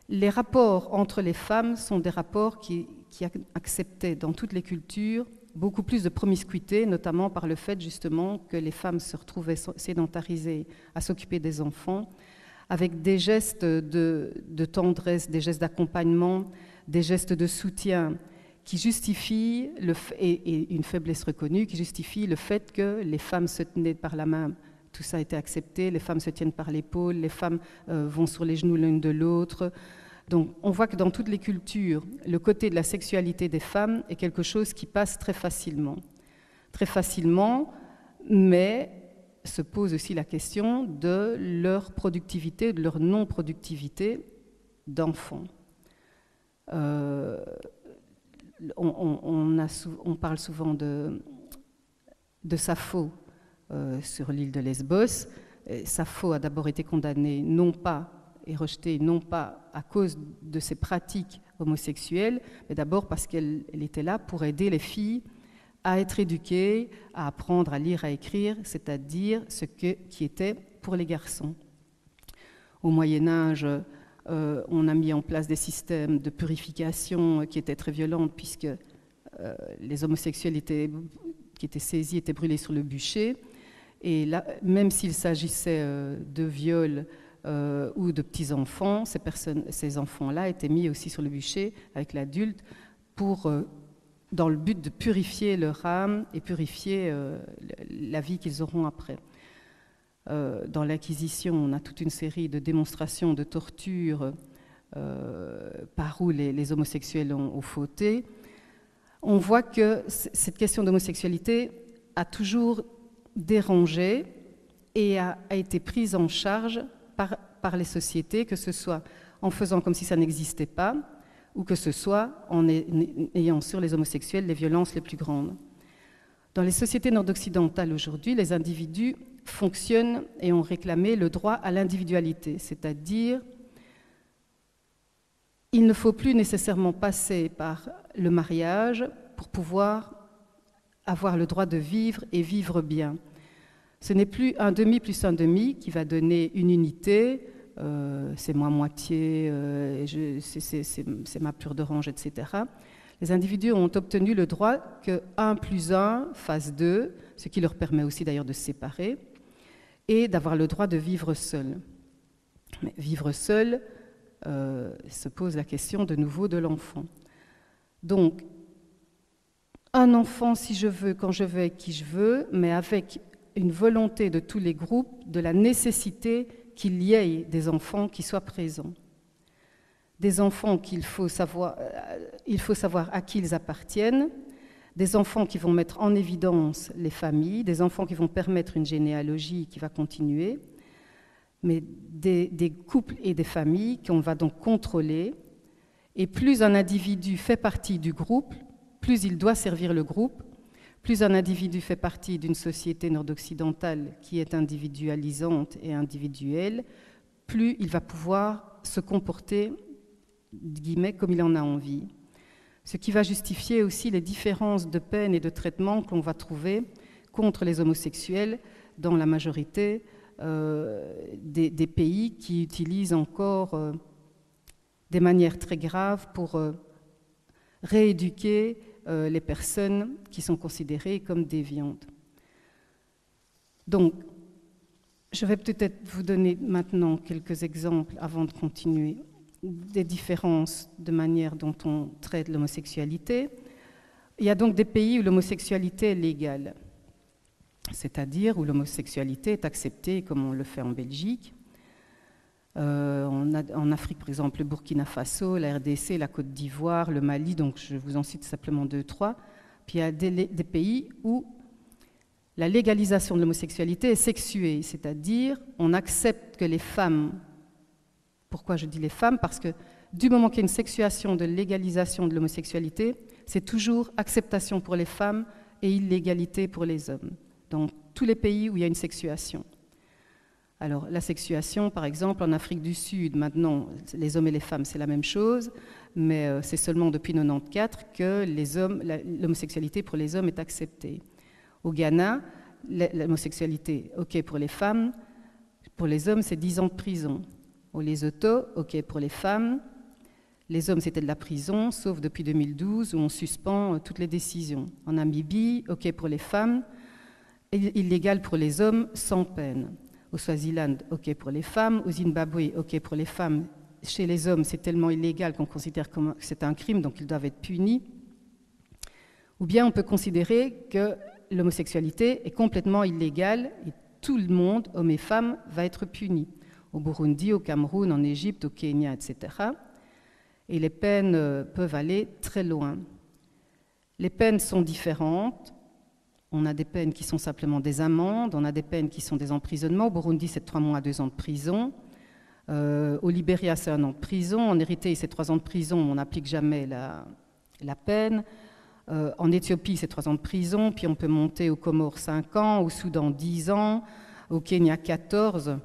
les rapports entre les femmes sont des rapports qui acceptaient dans toutes les cultures beaucoup plus de promiscuité, notamment par le fait justement que les femmes se retrouvaient sédentarisées à s'occuper des enfants, avec des gestes de tendresse, des gestes d'accompagnement, des gestes de soutien qui justifient, et une faiblesse reconnue, qui justifie le fait que les femmes se tenaient par la main. Tout ça a été accepté, les femmes se tiennent par l'épaule, les femmes vont sur les genoux l'une de l'autre. Donc on voit que dans toutes les cultures, le côté de la sexualité des femmes est quelque chose qui passe très facilement. Très facilement, mais se pose aussi la question de leur productivité, de leur non-productivité d'enfants. On parle souvent de Sappho sur l'île de Lesbos. Sappho a d'abord été condamnée et rejetée non pas à cause de ses pratiques homosexuelles, mais d'abord parce qu'elle était là pour aider les filles à être éduquées, à apprendre à lire, à écrire, c'est-à-dire ce qui était pour les garçons. Au Moyen-Âge, on a mis en place des systèmes de purification qui étaient très violents puisque les homosexuels qui étaient saisis étaient brûlés sur le bûcher. Et là, même s'il s'agissait de viols ou de petits-enfants, ces enfants-là étaient mis aussi sur le bûcher avec l'adulte dans le but de purifier leur âme et purifier la vie qu'ils auront après. Dans l'Inquisition, on a toute une série de démonstrations de torture par où les homosexuels ont fauté. On voit que cette question d'homosexualité a toujours dérangé et a été prise en charge par les sociétés, que ce soit en faisant comme si ça n'existait pas, ou que ce soit en ayant sur les homosexuels les violences les plus grandes. Dans les sociétés nord-occidentales aujourd'hui, les individus fonctionnent et ont réclamé le droit à l'individualité, c'est-à-dire il ne faut plus nécessairement passer par le mariage pour pouvoir avoir le droit de vivre et vivre bien. Ce n'est plus un demi plus un demi qui va donner une unité, c'est moi moitié, c'est ma pure d'orange, etc. Les individus ont obtenu le droit que 1 plus 1 fasse 2, ce qui leur permet aussi d'ailleurs de se séparer, et d'avoir le droit de vivre seul. Mais vivre seul, se pose la question de nouveau de l'enfant. Donc, un enfant si je veux, quand je veux, avec qui je veux, mais avec une volonté de tous les groupes, de la nécessité qu'il y ait des enfants qui soient présents. Des enfants qu'il faut savoir à qui ils appartiennent, des enfants qui vont mettre en évidence les familles, des enfants qui vont permettre une généalogie qui va continuer, mais des couples et des familles qu'on va donc contrôler. Et plus un individu fait partie du groupe, plus il doit servir le groupe, plus un individu fait partie d'une société nord-occidentale qui est individualisante et individuelle, plus il va pouvoir se comporter, guillemets, comme il en a envie. ce qui va justifier aussi les différences de peine et de traitement qu'on va trouver contre les homosexuels dans la majorité des pays qui utilisent encore des manières très graves pour rééduquer les personnes qui sont considérées comme déviantes. Donc, je vais peut-être vous donner maintenant quelques exemples avant de continuer des différences de manière dont on traite l'homosexualité. Il y a donc des pays où l'homosexualité est légale, c'est-à-dire où l'homosexualité est acceptée comme on le fait en Belgique. En Afrique, par exemple, le Burkina Faso, la RDC, la Côte d'Ivoire, le Mali, donc je vous en cite simplement 2, 3. Puis il y a des pays où la légalisation de l'homosexualité est sexuée, c'est-à-dire on accepte que les femmes, pourquoi je dis les femmes? Parce que du moment qu'il y a une sexuation de légalisation de l'homosexualité, c'est toujours acceptation pour les femmes et illégalité pour les hommes, dans tous les pays où il y a une sexuation. Alors, la sexuation, par exemple, en Afrique du Sud, maintenant, les hommes et les femmes, c'est la même chose, mais c'est seulement depuis 1994 que l'homosexualité pour les hommes est acceptée. Au Ghana, l'homosexualité, OK pour les femmes, pour les hommes, c'est 10 ans de prison. Au Lesotho, OK pour les femmes, les hommes, c'était de la prison, sauf depuis 2012, où on suspend toutes les décisions. En Namibie, OK pour les femmes, illégal pour les hommes, sans peine. Au Swaziland, OK pour les femmes. Au Zimbabwe, OK pour les femmes. Chez les hommes, c'est tellement illégal qu'on considère que c'est un crime, donc ils doivent être punis. Ou bien on peut considérer que l'homosexualité est complètement illégale et tout le monde, hommes et femmes, va être puni. Au Burundi, au Cameroun, en Égypte, au Kenya, etc. Et les peines peuvent aller très loin. Les peines sont différentes. On a des peines qui sont simplement des amendes, on a des peines qui sont des emprisonnements. Au Burundi, c'est 3 mois à 2 ans de prison. Au Libéria, c'est 1 an de prison. En Érythrée, c'est 3 ans de prison, on n'applique jamais la peine. En Éthiopie, c'est 3 ans de prison. Puis on peut monter aux Comores 5 ans, au Soudan 10 ans, au Kenya 14.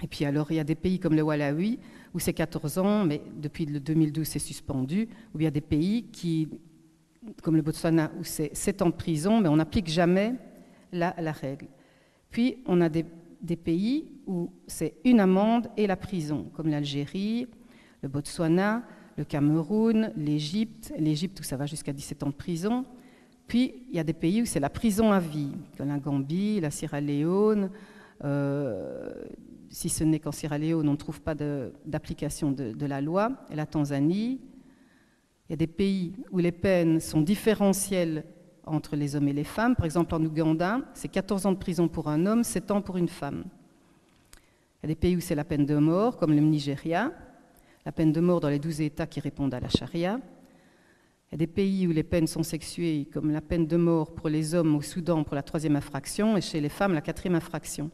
Et puis alors, il y a des pays comme le Malawi, où c'est 14 ans, mais depuis le 2012, c'est suspendu. Ou il y a des pays comme le Botswana, où c'est 7 ans de prison, mais on n'applique jamais la règle. Puis, on a des pays où c'est une amende et la prison, comme l'Algérie, le Botswana, le Cameroun, l'Égypte où ça va jusqu'à 17 ans de prison. Puis, il y a des pays où c'est la prison à vie, comme la Gambie, la Sierra Leone. Si ce n'est qu'en Sierra Leone, on ne trouve pas d'application de la loi, et la Tanzanie. Il y a des pays où les peines sont différentielles entre les hommes et les femmes. Par exemple, en Ouganda, c'est 14 ans de prison pour un homme, 7 ans pour une femme. Il y a des pays où c'est la peine de mort, comme le Nigeria, la peine de mort dans les 12 États qui répondent à la charia. Il y a des pays où les peines sont sexuées, comme la peine de mort pour les hommes au Soudan pour la 3e infraction, et chez les femmes, la 4e infraction.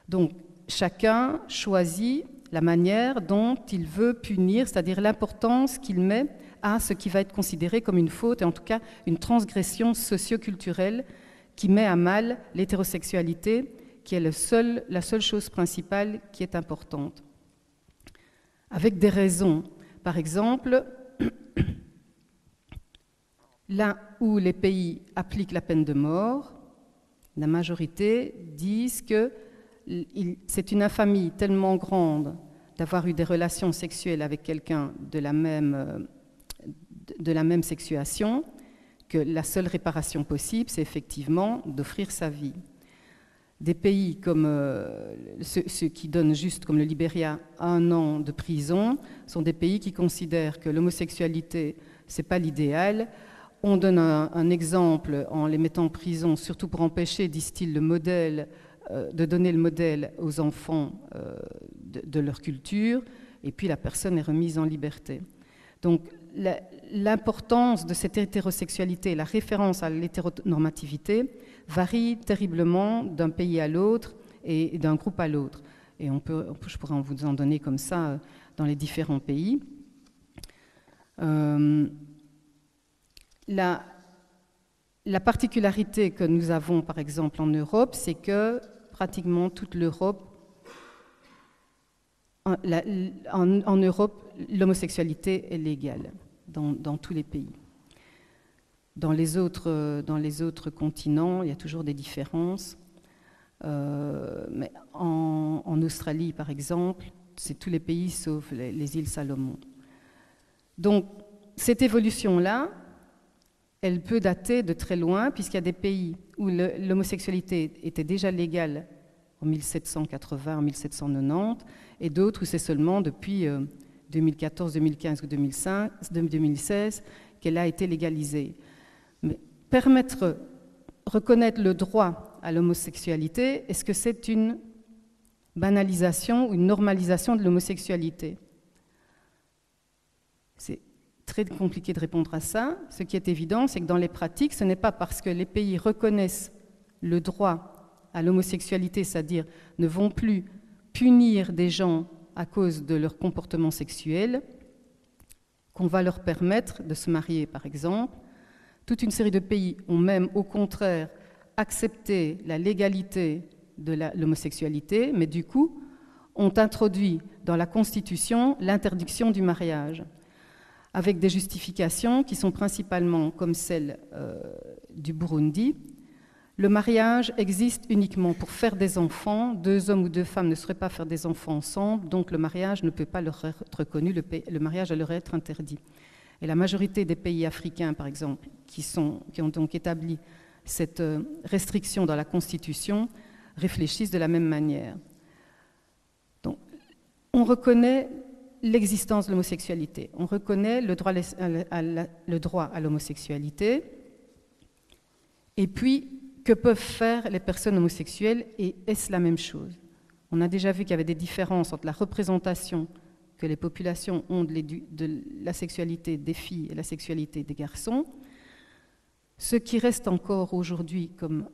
Donc, chacun choisit la manière dont il veut punir, c'est-à-dire l'importance qu'il met à ce qui va être considéré comme une faute, et en tout cas une transgression socio-culturelle qui met à mal l'hétérosexualité, qui est la seule chose principale qui est importante. Avec des raisons. Par exemple, là où les pays appliquent la peine de mort, la majorité disent que c'est une infamie tellement grande d'avoir eu des relations sexuelles avec quelqu'un de la même sexuation, que la seule réparation possible, c'est effectivement d'offrir sa vie. Des pays comme ceux qui donnent juste, comme le Libéria, 1 an de prison, sont des pays qui considèrent que l'homosexualité, ce n'est pas l'idéal. On donne un exemple en les mettant en prison, surtout pour empêcher, disent-ils, de donner le modèle aux enfants de leur culture, et puis la personne est remise en liberté. Donc, l'importance de cette hétérosexualité, la référence à l'hétéronormativité, varie terriblement d'un pays à l'autre et d'un groupe à l'autre. Et je pourrais vous en donner comme ça dans les différents pays. La particularité que nous avons, par exemple, en Europe, c'est que pratiquement toute l'Europe, en Europe, l'homosexualité est légale dans tous les pays. Dans les autres continents, il y a toujours des différences. Mais en Australie, par exemple, c'est tous les pays sauf les îles Salomon. Donc, cette évolution-là, elle peut dater de très loin, puisqu'il y a des pays où l'homosexualité était déjà légale en 1780, en 1790, et d'autres où c'est seulement depuis 2014, 2015 ou 2016 qu'elle a été légalisée. Mais reconnaître le droit à l'homosexualité, est-ce que c'est une banalisation ou une normalisation de l'homosexualité? C'est très compliqué de répondre à ça. Ce qui est évident, c'est que dans les pratiques, ce n'est pas parce que les pays reconnaissent le droit à l'homosexualité, c'est-à-dire ne vont plus punir des gens à cause de leur comportement sexuel, qu'on va leur permettre de se marier, par exemple. Toute une série de pays ont même, au contraire, accepté la légalité de l'homosexualité, mais du coup, ont introduit dans la Constitution l'interdiction du mariage, avec des justifications qui sont principalement comme celle du Burundi. Le mariage existe uniquement pour faire des enfants. 2 hommes ou 2 femmes ne sauraient pas faire des enfants ensemble, donc le mariage ne peut pas leur être reconnu, le mariage doit leur être interdit. Et la majorité des pays africains, par exemple, qui ont donc établi cette restriction dans la Constitution, réfléchissent de la même manière. Donc, on reconnaît l'existence de l'homosexualité, on reconnaît le droit à l'homosexualité, et puis, que peuvent faire les personnes homosexuelles, et est-ce la même chose? On a déjà vu qu'il y avait des différences entre la représentation que les populations ont de la sexualité des filles et la sexualité des garçons. Ce qui reste encore aujourd'hui comme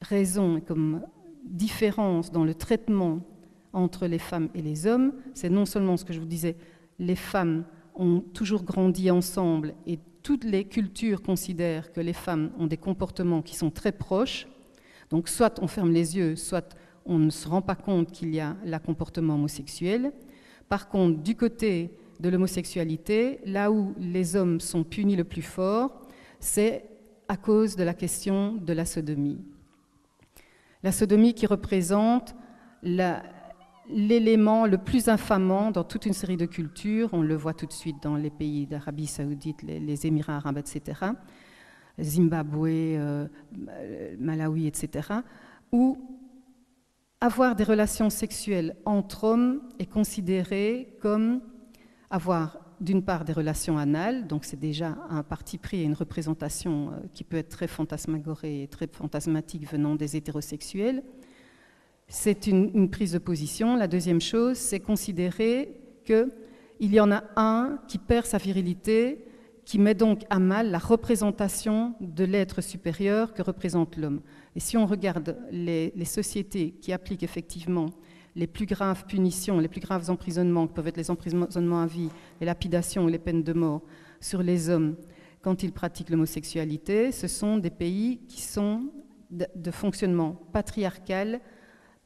raison et comme différence dans le traitement entre les femmes et les hommes, c'est non seulement ce que je vous disais, les femmes ont toujours grandi ensemble et toutes les cultures considèrent que les femmes ont des comportements qui sont très proches. Donc soit on ferme les yeux, soit on ne se rend pas compte qu'il y a le comportement homosexuel. Par contre, du côté de l'homosexualité, là où les hommes sont punis le plus fort, c'est à cause de la question de la sodomie. La sodomie qui représente l'élément le plus infamant dans toute une série de cultures, on le voit tout de suite dans les pays d'Arabie Saoudite, les Émirats arabes, etc., Zimbabwe, Malawi, etc., où avoir des relations sexuelles entre hommes est considéré comme avoir d'une part des relations anales, donc c'est déjà un parti pris et une représentation qui peut être très fantasmagorée et très fantasmatique venant des hétérosexuels. C'est une prise de position. La deuxième chose, c'est considérer qu'il y en a un qui perd sa virilité, qui met donc à mal la représentation de l'être supérieur que représente l'homme. Et si on regarde les sociétés qui appliquent effectivement les plus graves punitions, les plus graves emprisonnements, qui peuvent être les emprisonnements à vie, les lapidations ou les peines de mort sur les hommes quand ils pratiquent l'homosexualité, ce sont des pays qui sont de fonctionnement patriarcal,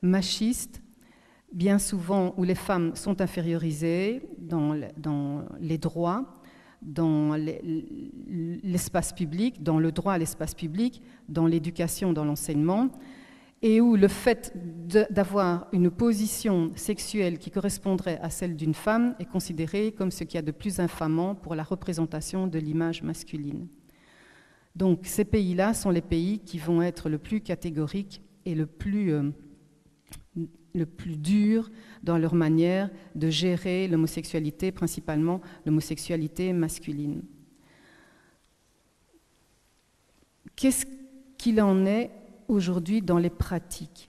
machiste, bien souvent où les femmes sont infériorisées dans les droits, dans l'espace public, dans le droit à l'espace public, dans l'éducation, dans l'enseignement, et où le fait d'avoir une position sexuelle qui correspondrait à celle d'une femme est considéré comme ce qu'il y a de plus infamant pour la représentation de l'image masculine. Donc ces pays-là sont les pays qui vont être le plus catégoriques et le plus dur dans leur manière de gérer l'homosexualité, principalement l'homosexualité masculine. Qu'est-ce qu'il en est aujourd'hui dans les pratiques?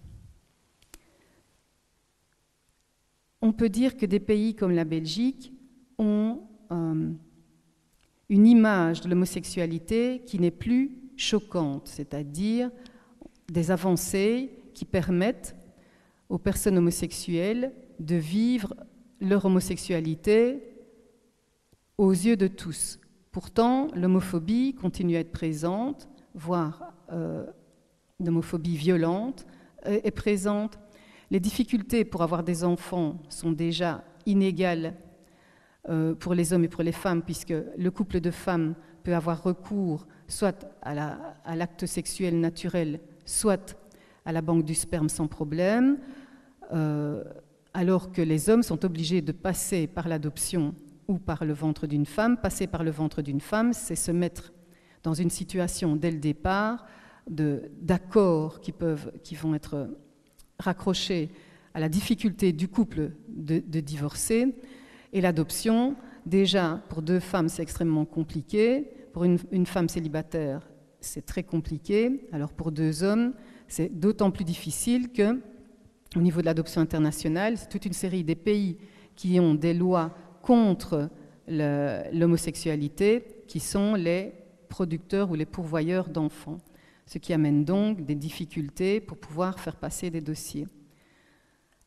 On peut dire que des pays comme la Belgique ont une image de l'homosexualité qui n'est plus choquante, c'est-à-dire des avancées qui permettent aux personnes homosexuelles de vivre leur homosexualité aux yeux de tous. Pourtant, l'homophobie continue à être présente, voire l'homophobie violente est présente. Les difficultés pour avoir des enfants sont déjà inégales pour les hommes et pour les femmes, puisque le couple de femmes peut avoir recours soit à l'acte sexuel naturel, soit à la banque du sperme sans problème, alors que les hommes sont obligés de passer par l'adoption ou par le ventre d'une femme. Passer par le ventre d'une femme, c'est se mettre dans une situation dès le départ d'accords qui vont être raccrochés à la difficulté du couple de divorcer. Et l'adoption, déjà, pour 2 femmes, c'est extrêmement compliqué. Pour une femme célibataire, c'est très compliqué. Alors pour 2 hommes, c'est d'autant plus difficile que, au niveau de l'adoption internationale, c'est toute une série des pays qui ont des lois contre l'homosexualité qui sont les producteurs ou les pourvoyeurs d'enfants, ce qui amène donc des difficultés pour pouvoir faire passer des dossiers.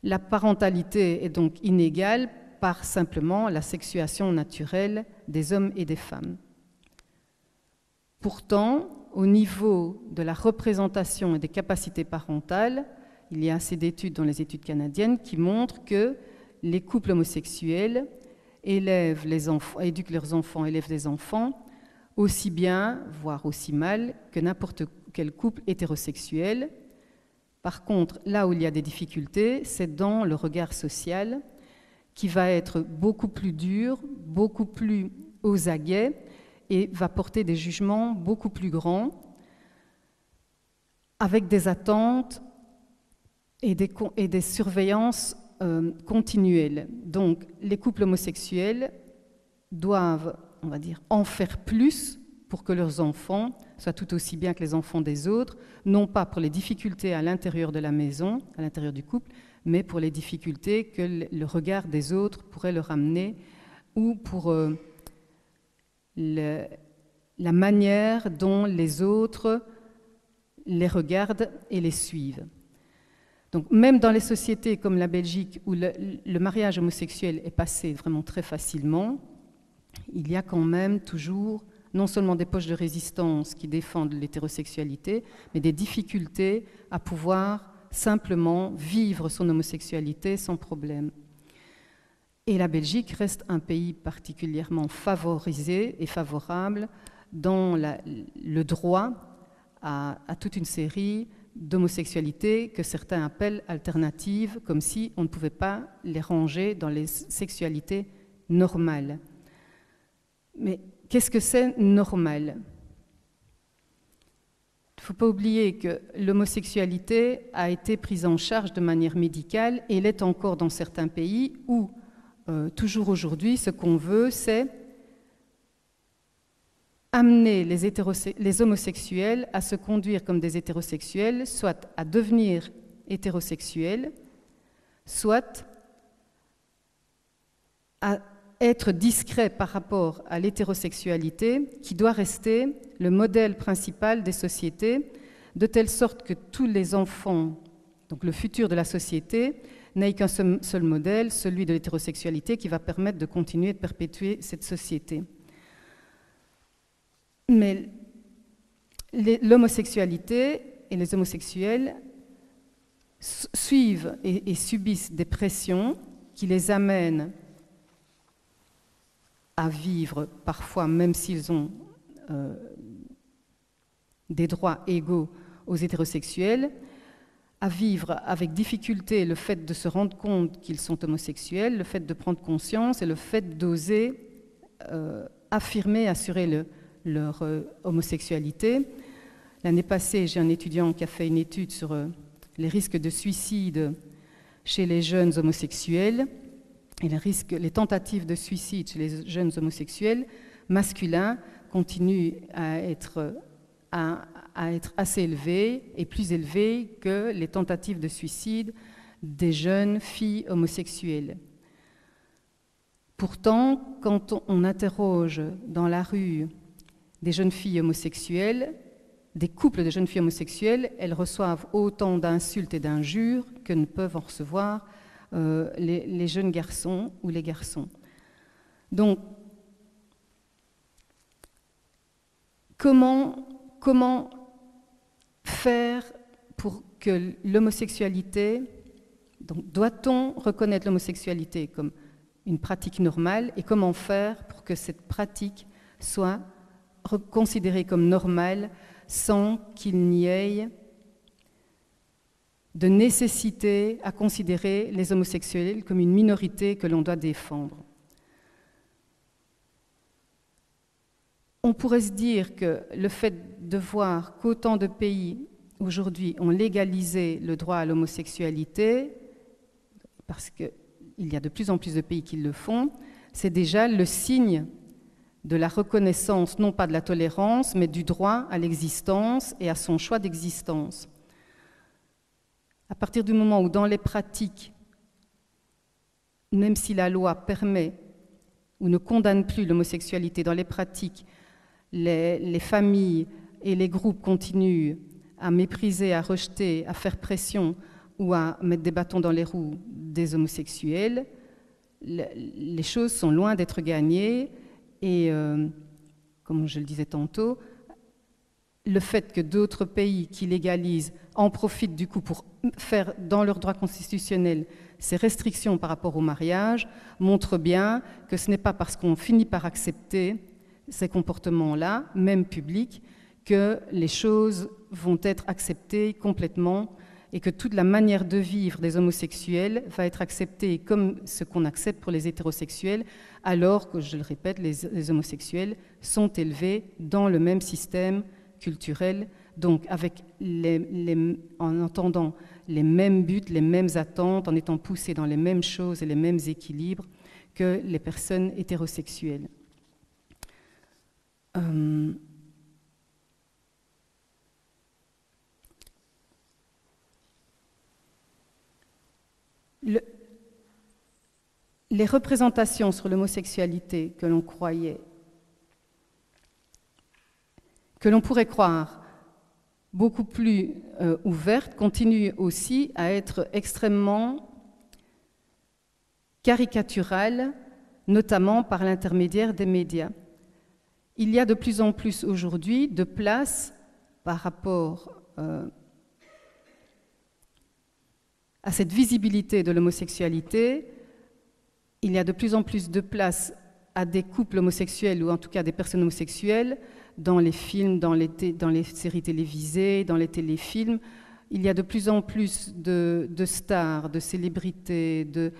La parentalité est donc inégale par simplement la sexuation naturelle des hommes et des femmes. Pourtant, au niveau de la représentation et des capacités parentales, il y a assez d'études dans les études canadiennes qui montrent que les couples homosexuels éduquent leurs enfants, élèvent des enfants aussi bien, voire aussi mal, que n'importe quel couple hétérosexuel. Par contre, là où il y a des difficultés, c'est dans le regard social qui va être beaucoup plus dur, beaucoup plus aux aguets et va porter des jugements beaucoup plus grands avec des attentes et des surveillances continuelles. Donc, les couples homosexuels doivent, on va dire, en faire plus pour que leurs enfants soient tout aussi bien que les enfants des autres, non pas pour les difficultés à l'intérieur de la maison, à l'intérieur du couple, mais pour les difficultés que le regard des autres pourrait leur amener, ou pour la manière dont les autres les regardent et les suivent. Donc même dans les sociétés comme la Belgique, où le mariage homosexuel est passé vraiment très facilement, il y a quand même toujours non seulement des poches de résistance qui défendent l'hétérosexualité, mais des difficultés à pouvoir simplement vivre son homosexualité sans problème. Et la Belgique reste un pays particulièrement favorisé et favorable dans le droit à toute une série d'homosexualités que certains appellent alternatives, comme si on ne pouvait pas les ranger dans les sexualités normales. Mais qu'est-ce que c'est normal ? Il ne faut pas oublier que l'homosexualité a été prise en charge de manière médicale et l'est encore dans certains pays où, toujours aujourd'hui, ce qu'on veut, c'est amener les homosexuels à se conduire comme des hétérosexuels, soit à devenir hétérosexuels, soit à être discret par rapport à l'hétérosexualité, qui doit rester le modèle principal des sociétés, de telle sorte que tous les enfants, donc le futur de la société, n'aient qu'un seul modèle, celui de l'hétérosexualité, qui va permettre de continuer de perpétuer cette société. Mais l'homosexualité et les homosexuels suivent et subissent des pressions qui les amènent à vivre, parfois même s'ils ont des droits égaux aux hétérosexuels, à vivre avec difficulté le fait de se rendre compte qu'ils sont homosexuels, le fait de prendre conscience et le fait d'oser affirmer, assurer leur homosexualité. L'année passée, j'ai un étudiant qui a fait une étude sur les risques de suicide chez les jeunes homosexuels et les tentatives de suicide chez les jeunes homosexuels masculins continuent à être assez élevées et plus élevées que les tentatives de suicide des jeunes filles homosexuelles. Pourtant, quand on interroge dans la rue des jeunes filles homosexuelles, des couples de jeunes filles homosexuelles, elles reçoivent autant d'insultes et d'injures que ne peuvent en recevoir les jeunes garçons ou les garçons. Donc, comment faire pour que l'homosexualité, donc doit-on reconnaître l'homosexualité comme une pratique normale et comment faire pour que cette pratique soit considéré comme normal sans qu'il n'y ait de nécessité à considérer les homosexuels comme une minorité que l'on doit défendre. On pourrait se dire que le fait de voir qu'autant de pays aujourd'hui ont légalisé le droit à l'homosexualité, parce qu'il y a de plus en plus de pays qui le font, c'est déjà le signe de la reconnaissance, non pas de la tolérance, mais du droit à l'existence et à son choix d'existence. À partir du moment où dans les pratiques, même si la loi permet ou ne condamne plus l'homosexualité, dans les pratiques, les familles et les groupes continuent à mépriser, à rejeter, à faire pression ou à mettre des bâtons dans les roues des homosexuels, les choses sont loin d'être gagnées et, comme je le disais tantôt, le fait que d'autres pays qui légalisent en profitent du coup pour faire dans leur droit constitutionnel ces restrictions par rapport au mariage montre bien que ce n'est pas parce qu'on finit par accepter ces comportements-là, même publics, que les choses vont être acceptées complètement et que toute la manière de vivre des homosexuels va être acceptée comme ce qu'on accepte pour les hétérosexuels, alors que, je le répète, les homosexuels sont élevés dans le même système culturel, donc avec en entendant les mêmes buts, les mêmes attentes, en étant poussés dans les mêmes choses et les mêmes équilibres que les personnes hétérosexuelles. Les représentations sur l'homosexualité que l'on croyait, que l'on pourrait croire beaucoup plus ouvertes, continuent aussi à être extrêmement caricaturales, notamment par l'intermédiaire des médias. Il y a de plus en plus aujourd'hui de place par rapport à cette visibilité de l'homosexualité. Il y a de plus en plus de place à des couples homosexuels ou en tout cas des personnes homosexuelles dans les films, dans les séries télévisées, dans les téléfilms. Il y a de plus en plus de stars, de célébrités, de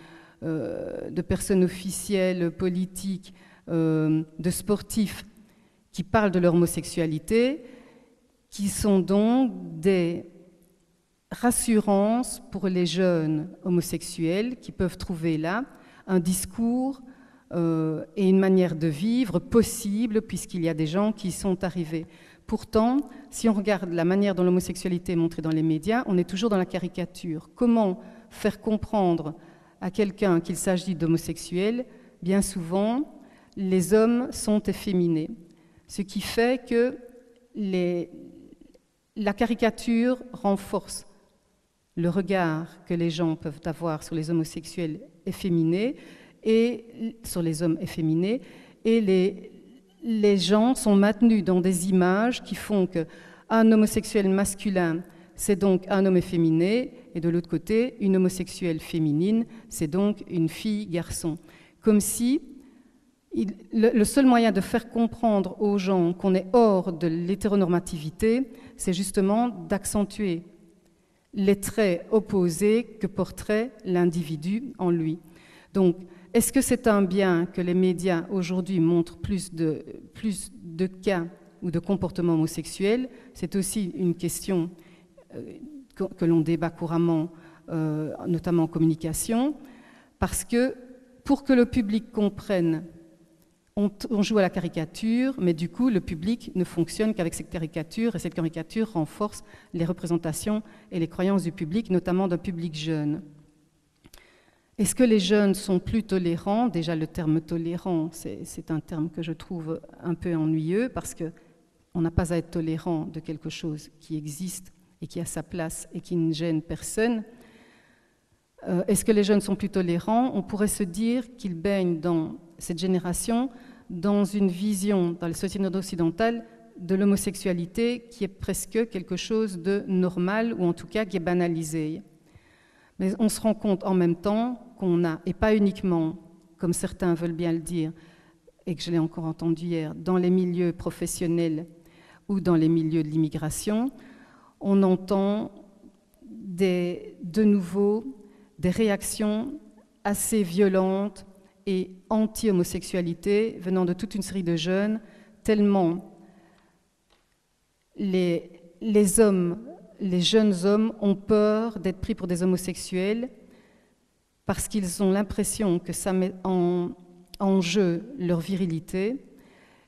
personnes officielles, politiques, de sportifs qui parlent de leur homosexualité, qui sont donc des rassurances pour les jeunes homosexuels qui peuvent trouver là un discours et une manière de vivre possible puisqu'il y a des gens qui y sont arrivés. Pourtant, si on regarde la manière dont l'homosexualité est montrée dans les médias, on est toujours dans la caricature. Comment faire comprendre à quelqu'un qu'il s'agit d'homosexuel? Bien souvent, les hommes sont efféminés, ce qui fait que la caricature renforce le regard que les gens peuvent avoir sur les homosexuels efféminés et sur les hommes efféminés, et les gens sont maintenus dans des images qui font qu'un homosexuel masculin, c'est donc un homme efféminé, et de l'autre côté, une homosexuelle féminine, c'est donc une fille-garçon. Comme si le seul moyen de faire comprendre aux gens qu'on est hors de l'hétéronormativité, c'est justement d'accentuer les traits opposés que porterait l'individu en lui. Donc, est-ce que c'est un bien que les médias aujourd'hui montrent plus de cas ou de comportements homosexuels? C'est aussi une question que l'on débat couramment, notamment en communication, parce que pour que le public comprenne, on joue à la caricature, mais du coup, le public ne fonctionne qu'avec cette caricature, et cette caricature renforce les représentations et les croyances du public, notamment d'un public jeune. Est-ce que les jeunes sont plus tolérants? Déjà, le terme tolérant, c'est un terme que je trouve un peu ennuyeux, parce qu'on n'a pas à être tolérant de quelque chose qui existe et qui a sa place et qui ne gêne personne. Est-ce que les jeunes sont plus tolérants? On pourrait se dire qu'ils baignent dans cette génération dans une vision, dans les sociétés occidentales, de l'homosexualité qui est presque quelque chose de normal, ou en tout cas qui est banalisé. Mais on se rend compte en même temps qu'on a, et pas uniquement, comme certains veulent bien le dire, et que je l'ai encore entendu hier, dans les milieux professionnels ou dans les milieux de l'immigration, on entend de nouveau des réactions assez violentes et anti-homosexualité venant de toute une série de jeunes, tellement les jeunes hommes ont peur d'être pris pour des homosexuels parce qu'ils ont l'impression que ça met en jeu leur virilité.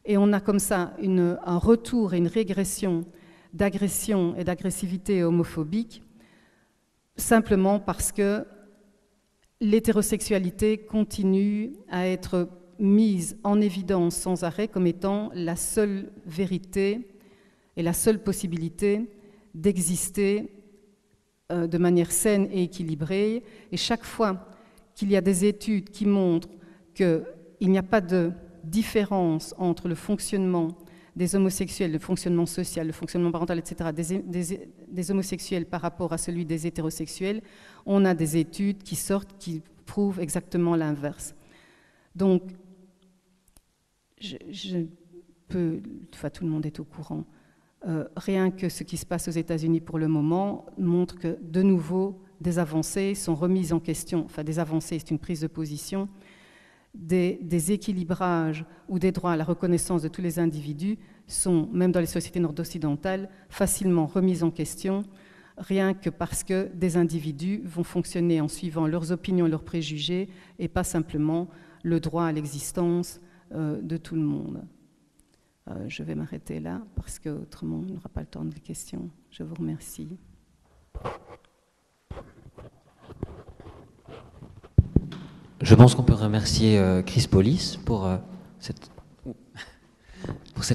Et on a comme ça un retour et une régression d'agression et d'agressivité homophobique, simplement parce que l'hétérosexualité continue à être mise en évidence sans arrêt comme étant la seule vérité et la seule possibilité d'exister de manière saine et équilibrée. Et chaque fois qu'il y a des études qui montrent qu'il n'y a pas de différence entre le fonctionnement des homosexuels, le fonctionnement social, le fonctionnement parental, etc., des homosexuels par rapport à celui des hétérosexuels, on a des études qui sortent qui prouvent exactement l'inverse. Donc, tout le monde est au courant. Rien que ce qui se passe aux États-Unis pour le moment montre que, de nouveau, des avancées sont remises en question. Enfin, des avancées, c'est une prise de position. Des équilibrages ou des droits à la reconnaissance de tous les individus sont, même dans les sociétés nord-occidentales, facilement remis en question, rien que parce que des individus vont fonctionner en suivant leurs opinions et leurs préjugés et pas simplement le droit à l'existence de tout le monde. Je vais m'arrêter là parce qu'autrement on n'aura pas le temps de questions. Je vous remercie. Je pense qu'on peut remercier Chris Paulis pour cette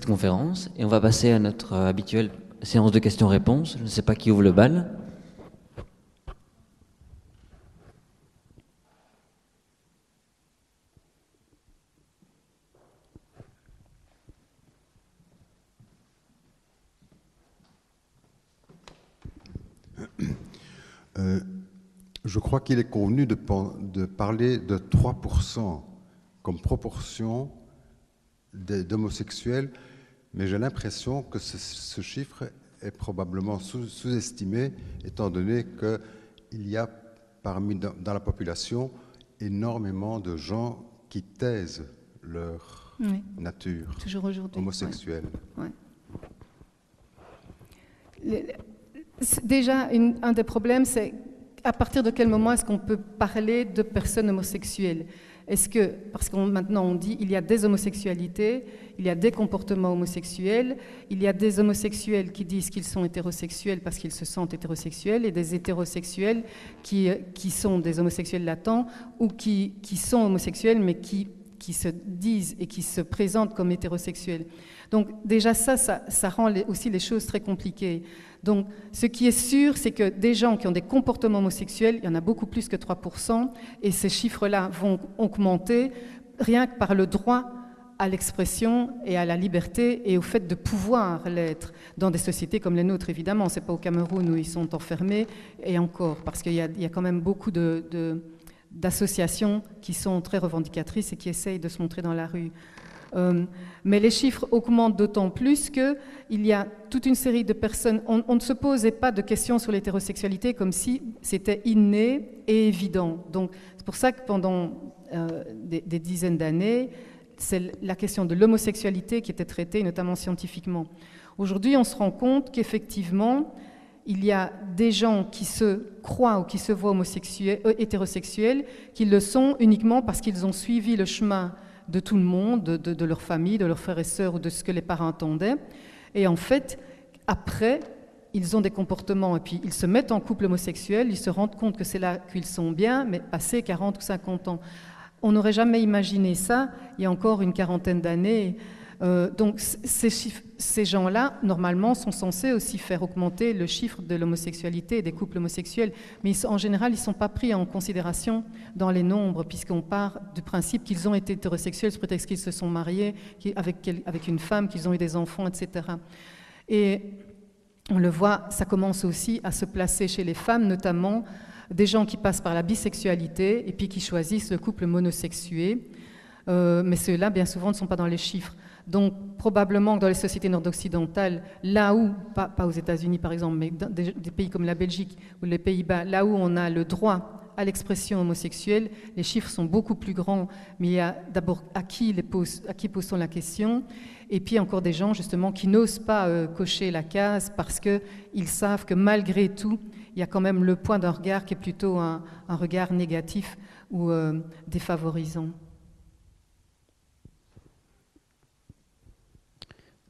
conférence et on va passer à notre habituelle séance de questions-réponses. Je ne sais pas qui ouvre le bal. Je crois qu'il est convenu de parler de 3% comme proportion d'homosexuels, mais j'ai l'impression que ce chiffre est probablement sous-estimé, étant donné qu'il y a dans la population énormément de gens qui taisent leur nature homosexuelle. Ouais. Déjà, un des problèmes, c'est à partir de quel moment est-ce qu'on peut parler de personnes homosexuelles? Parce que maintenant on dit il y a des homosexualités, il y a des comportements homosexuels, il y a des homosexuels qui disent qu'ils sont hétérosexuels parce qu'ils se sentent hétérosexuels et des hétérosexuels qui sont des homosexuels latents ou qui sont homosexuels mais qui se disent et qui se présentent comme hétérosexuels. Donc déjà ça rend aussi les choses très compliquées. Donc ce qui est sûr, c'est que des gens qui ont des comportements homosexuels, il y en a beaucoup plus que 3%, et ces chiffres-là vont augmenter rien que par le droit à l'expression et à la liberté et au fait de pouvoir l'être dans des sociétés comme les nôtres, évidemment. Ce n'est pas au Cameroun où ils sont enfermés, et encore, parce qu'il y a quand même beaucoup d'associations qui sont très revendicatrices et qui essayent de se montrer dans la rue. Mais les chiffres augmentent d'autant plus qu'il y a toute une série de personnes. On ne se posait pas de questions sur l'hétérosexualité comme si c'était inné et évident. Donc c'est pour ça que pendant des dizaines d'années, c'est la question de l'homosexualité qui était traitée, notamment scientifiquement. Aujourd'hui, on se rend compte qu'effectivement, il y a des gens qui se croient ou qui se voient hétérosexuels, qui le sont uniquement parce qu'ils ont suivi le chemin de tout le monde, de leur famille, de leurs frères et sœurs ou de ce que les parents attendaient. Et en fait, après, ils ont des comportements et puis ils se mettent en couple homosexuel, ils se rendent compte que c'est là qu'ils sont bien, mais passé 40 ou 50 ans. On n'aurait jamais imaginé ça il y a encore une quarantaine d'années. Donc ces gens-là, normalement, sont censés aussi faire augmenter le chiffre de l'homosexualité et des couples homosexuels. Mais en général, ils ne sont pas pris en considération dans les nombres, puisqu'on part du principe qu'ils ont été hétérosexuels sous prétexte qu'ils se sont mariés avec une femme, qu'ils ont eu des enfants, etc. Et on le voit, ça commence aussi à se placer chez les femmes, notamment des gens qui passent par la bisexualité et puis qui choisissent le couple monosexué. mais ceux-là, bien souvent, ne sont pas dans les chiffres. Donc, probablement que dans les sociétés nord-occidentales, là où, pas aux États-Unis par exemple, mais dans des pays comme la Belgique ou les Pays-Bas, là où on a le droit à l'expression homosexuelle, les chiffres sont beaucoup plus grands, mais il y a d'abord à qui pose-t-on la question, et puis encore des gens justement qui n'osent pas cocher la case parce qu'ils savent que malgré tout, il y a quand même le point d'un regard qui est plutôt un regard négatif ou défavorisant.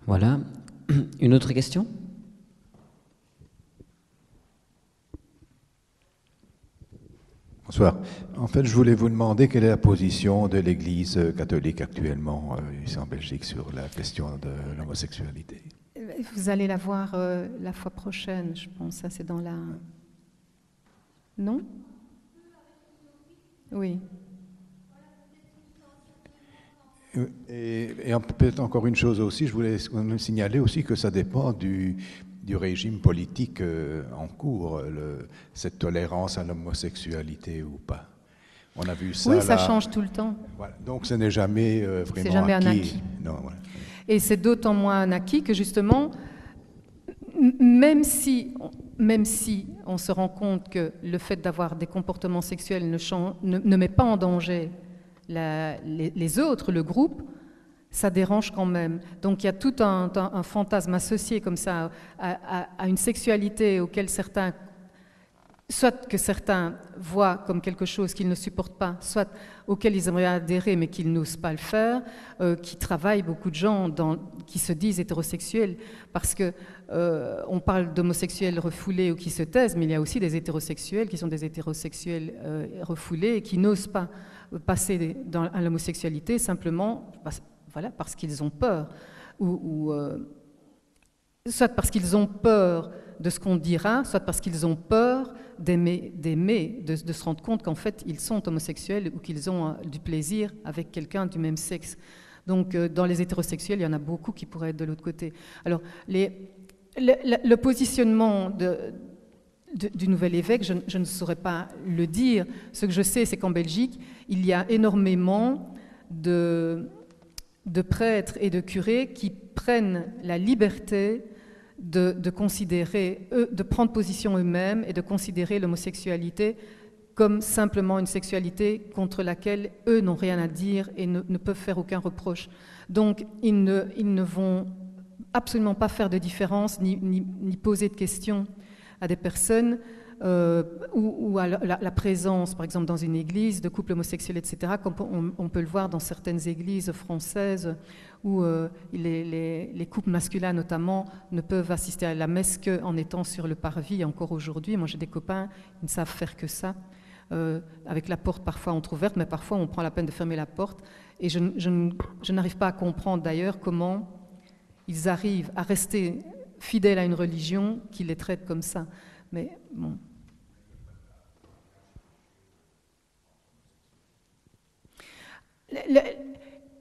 Voilà. Une autre question ? Bonsoir. En fait, je voulais vous demander quelle est la position de l'Église catholique actuellement ici en Belgique sur la question de l'homosexualité. Vous allez la voir la fois prochaine, je pense. Ça, c'est dans la... Non ? Oui. Et peut-être encore une chose aussi, je voulais signaler aussi que ça dépend du régime politique en cours, cette tolérance à l'homosexualité ou pas. On a vu ça. Oui, ça change tout le temps. Voilà. Donc ce n'est jamais vraiment c'est jamais acquis. Un acquis. Non, voilà. Et c'est d'autant moins un acquis que justement, même si on se rend compte que le fait d'avoir des comportements sexuels ne met pas en danger les autres, le groupe, ça dérange quand même. Donc il y a tout un fantasme associé comme ça à une sexualité auquel soit que certains voient comme quelque chose qu'ils ne supportent pas, soit auquel ils aimeraient adhérer mais qu'ils n'osent pas le faire, qui travaillent beaucoup de gens qui se disent hétérosexuels, parce que on parle d'homosexuels refoulés ou qui se taisent, mais il y a aussi des hétérosexuels qui sont des hétérosexuels refoulés et qui n'osent pas passer à l'homosexualité simplement parce qu'ils ont peur, soit parce qu'ils ont peur de ce qu'on dira, soit parce qu'ils ont peur d'aimer, de se rendre compte qu'en fait ils sont homosexuels ou qu'ils ont du plaisir avec quelqu'un du même sexe. Donc dans les hétérosexuels, il y en a beaucoup qui pourraient être de l'autre côté. Alors le positionnement du nouvel évêque, je ne saurais pas le dire. Ce que je sais, c'est qu'en Belgique, il y a énormément de prêtres et de curés qui prennent la liberté de considérer, de prendre position eux-mêmes et de considérer l'homosexualité comme simplement une sexualité contre laquelle eux n'ont rien à dire et ne peuvent faire aucun reproche. Donc ils ne vont absolument pas faire de différence ni poser de questions à des personnes ou à la présence, par exemple, dans une église de couples homosexuels, etc., comme on peut le voir dans certaines églises françaises où les couples masculins, notamment, ne peuvent assister à la messe qu'en étant sur le parvis, encore aujourd'hui. Moi, j'ai des copains, ils ne savent faire que ça, avec la porte parfois entrouverte, mais parfois on prend la peine de fermer la porte. Et je n'arrive pas à comprendre, d'ailleurs, comment ils arrivent à rester fidèles à une religion qui les traite comme ça. Mais bon.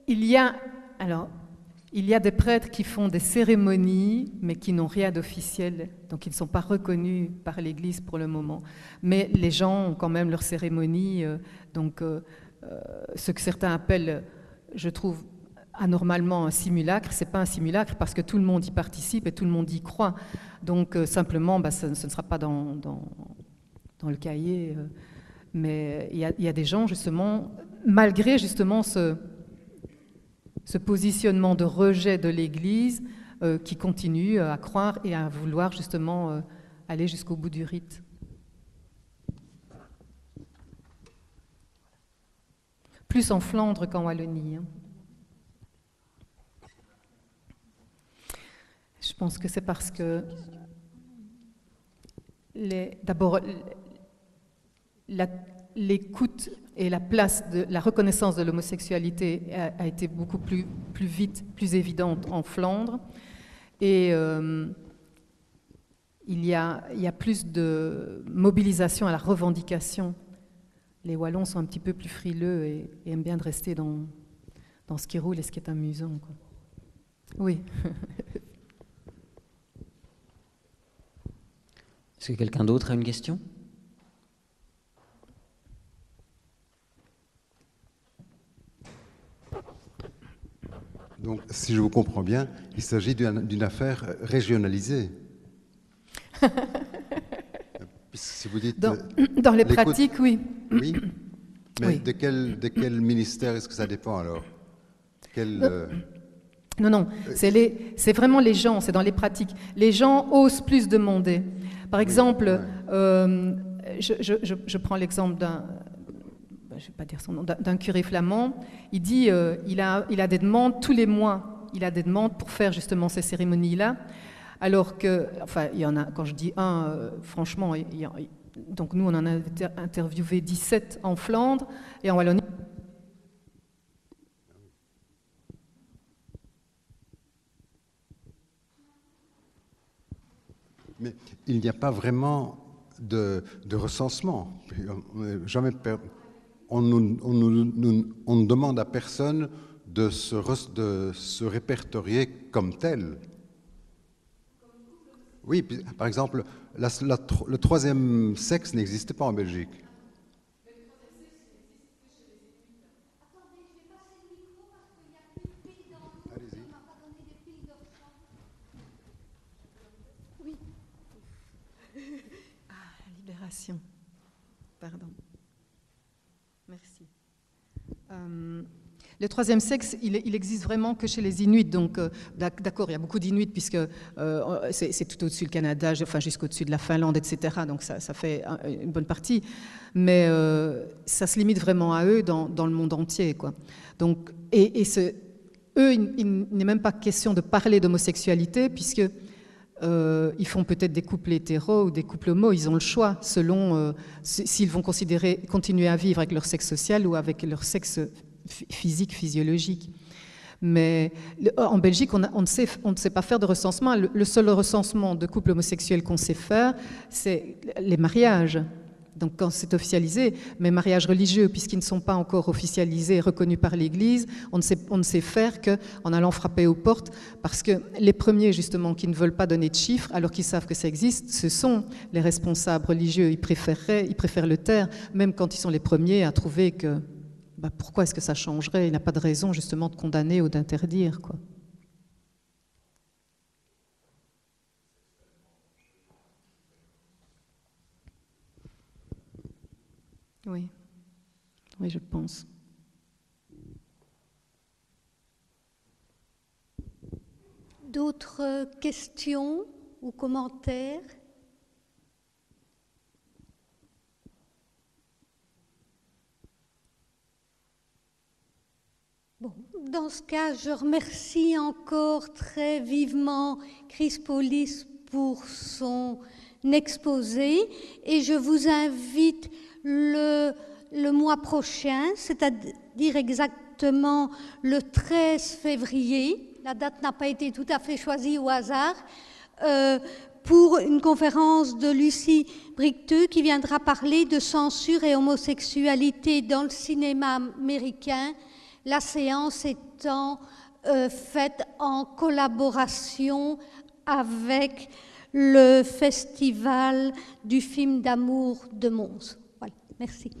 Il y a des prêtres qui font des cérémonies, mais qui n'ont rien d'officiel, donc ils ne sont pas reconnus par l'Église pour le moment. Mais les gens ont quand même leurs cérémonies, ce que certains appellent, je trouve, anormalement un simulacre. C'est pas un simulacre parce que tout le monde y participe et tout le monde y croit. Donc simplement, ce ne sera pas dans le cahier. Mais il y a des gens, justement, malgré justement ce positionnement de rejet de l'Église, qui continuent à croire et à vouloir justement aller jusqu'au bout du rite. Plus en Flandre qu'en Wallonie. Hein. Je pense que c'est parce que d'abord l'écoute et la place de la reconnaissance de l'homosexualité a été beaucoup plus vite, plus évidente en Flandre, et il y a plus de mobilisation à la revendication. Les Wallons sont un petit peu plus frileux et aiment bien de rester dans ce qui roule et ce qui est amusant, quoi. Oui. Est-ce que quelqu'un d'autre a une question ? Donc, si je vous comprends bien, il s'agit d'une affaire régionalisée. Si vous dites, dans les pratiques, oui. Oui. Mais Oui. de quel ministère est-ce que ça dépend alors? Non, c'est vraiment les gens, c'est dans les pratiques. Les gens osent plus demander. Par exemple, je prends l'exemple je ne vais pas dire son nom, d'un curé flamand. Il dit il a des demandes tous les mois. Il a des demandes pour faire justement ces cérémonies-là. Alors que, enfin, il y en a, quand je dis franchement, donc nous, on en a interviewé 17 en Flandre et en Wallonie. Mais il n'y a pas vraiment de recensement. On ne demande à personne de se répertorier comme tel. Oui, par exemple, le troisième sexe n'existe pas en Belgique. Libération. Pardon. Merci. Le troisième sexe, il existe vraiment que chez les Inuits. Donc, d'accord, il y a beaucoup d'Inuits puisque c'est tout au-dessus du Canada, enfin jusqu'au-dessus de la Finlande, etc. Donc, ça fait une bonne partie. Mais ça se limite vraiment à eux dans le monde entier, quoi. Donc, eux, il n'est même pas question de parler d'homosexualité puisque ils font peut-être des couples hétéros ou des couples homo, ils ont le choix selon s'ils vont continuer à vivre avec leur sexe social ou avec leur sexe physique, physiologique. Mais en Belgique, on ne sait pas faire de recensement. Le seul recensement de couples homosexuels qu'on sait faire, c'est les mariages. Donc quand c'est officialisé, mais mariages religieux, puisqu'ils ne sont pas encore officialisés et reconnus par l'Église, on ne sait faire qu'en allant frapper aux portes, parce que les premiers justement qui ne veulent pas donner de chiffres, alors qu'ils savent que ça existe, ce sont les responsables religieux. Ils préfèrent le taire, même quand ils sont les premiers à trouver que pourquoi est-ce que ça changerait? Il n'y a pas de raison justement de condamner ou d'interdire, quoi. Oui, je pense. D'autres questions ou commentaires? Bon, dans ce cas, je remercie encore très vivement Chris Paulis pour son exposé et je vous invite le mois prochain, c'est-à-dire exactement le 13 février, la date n'a pas été tout à fait choisie au hasard, pour une conférence de Lucie Bricteux qui viendra parler de censure et homosexualité dans le cinéma américain, la séance étant faite en collaboration avec le Festival du film d'amour de Mons. Voilà, merci.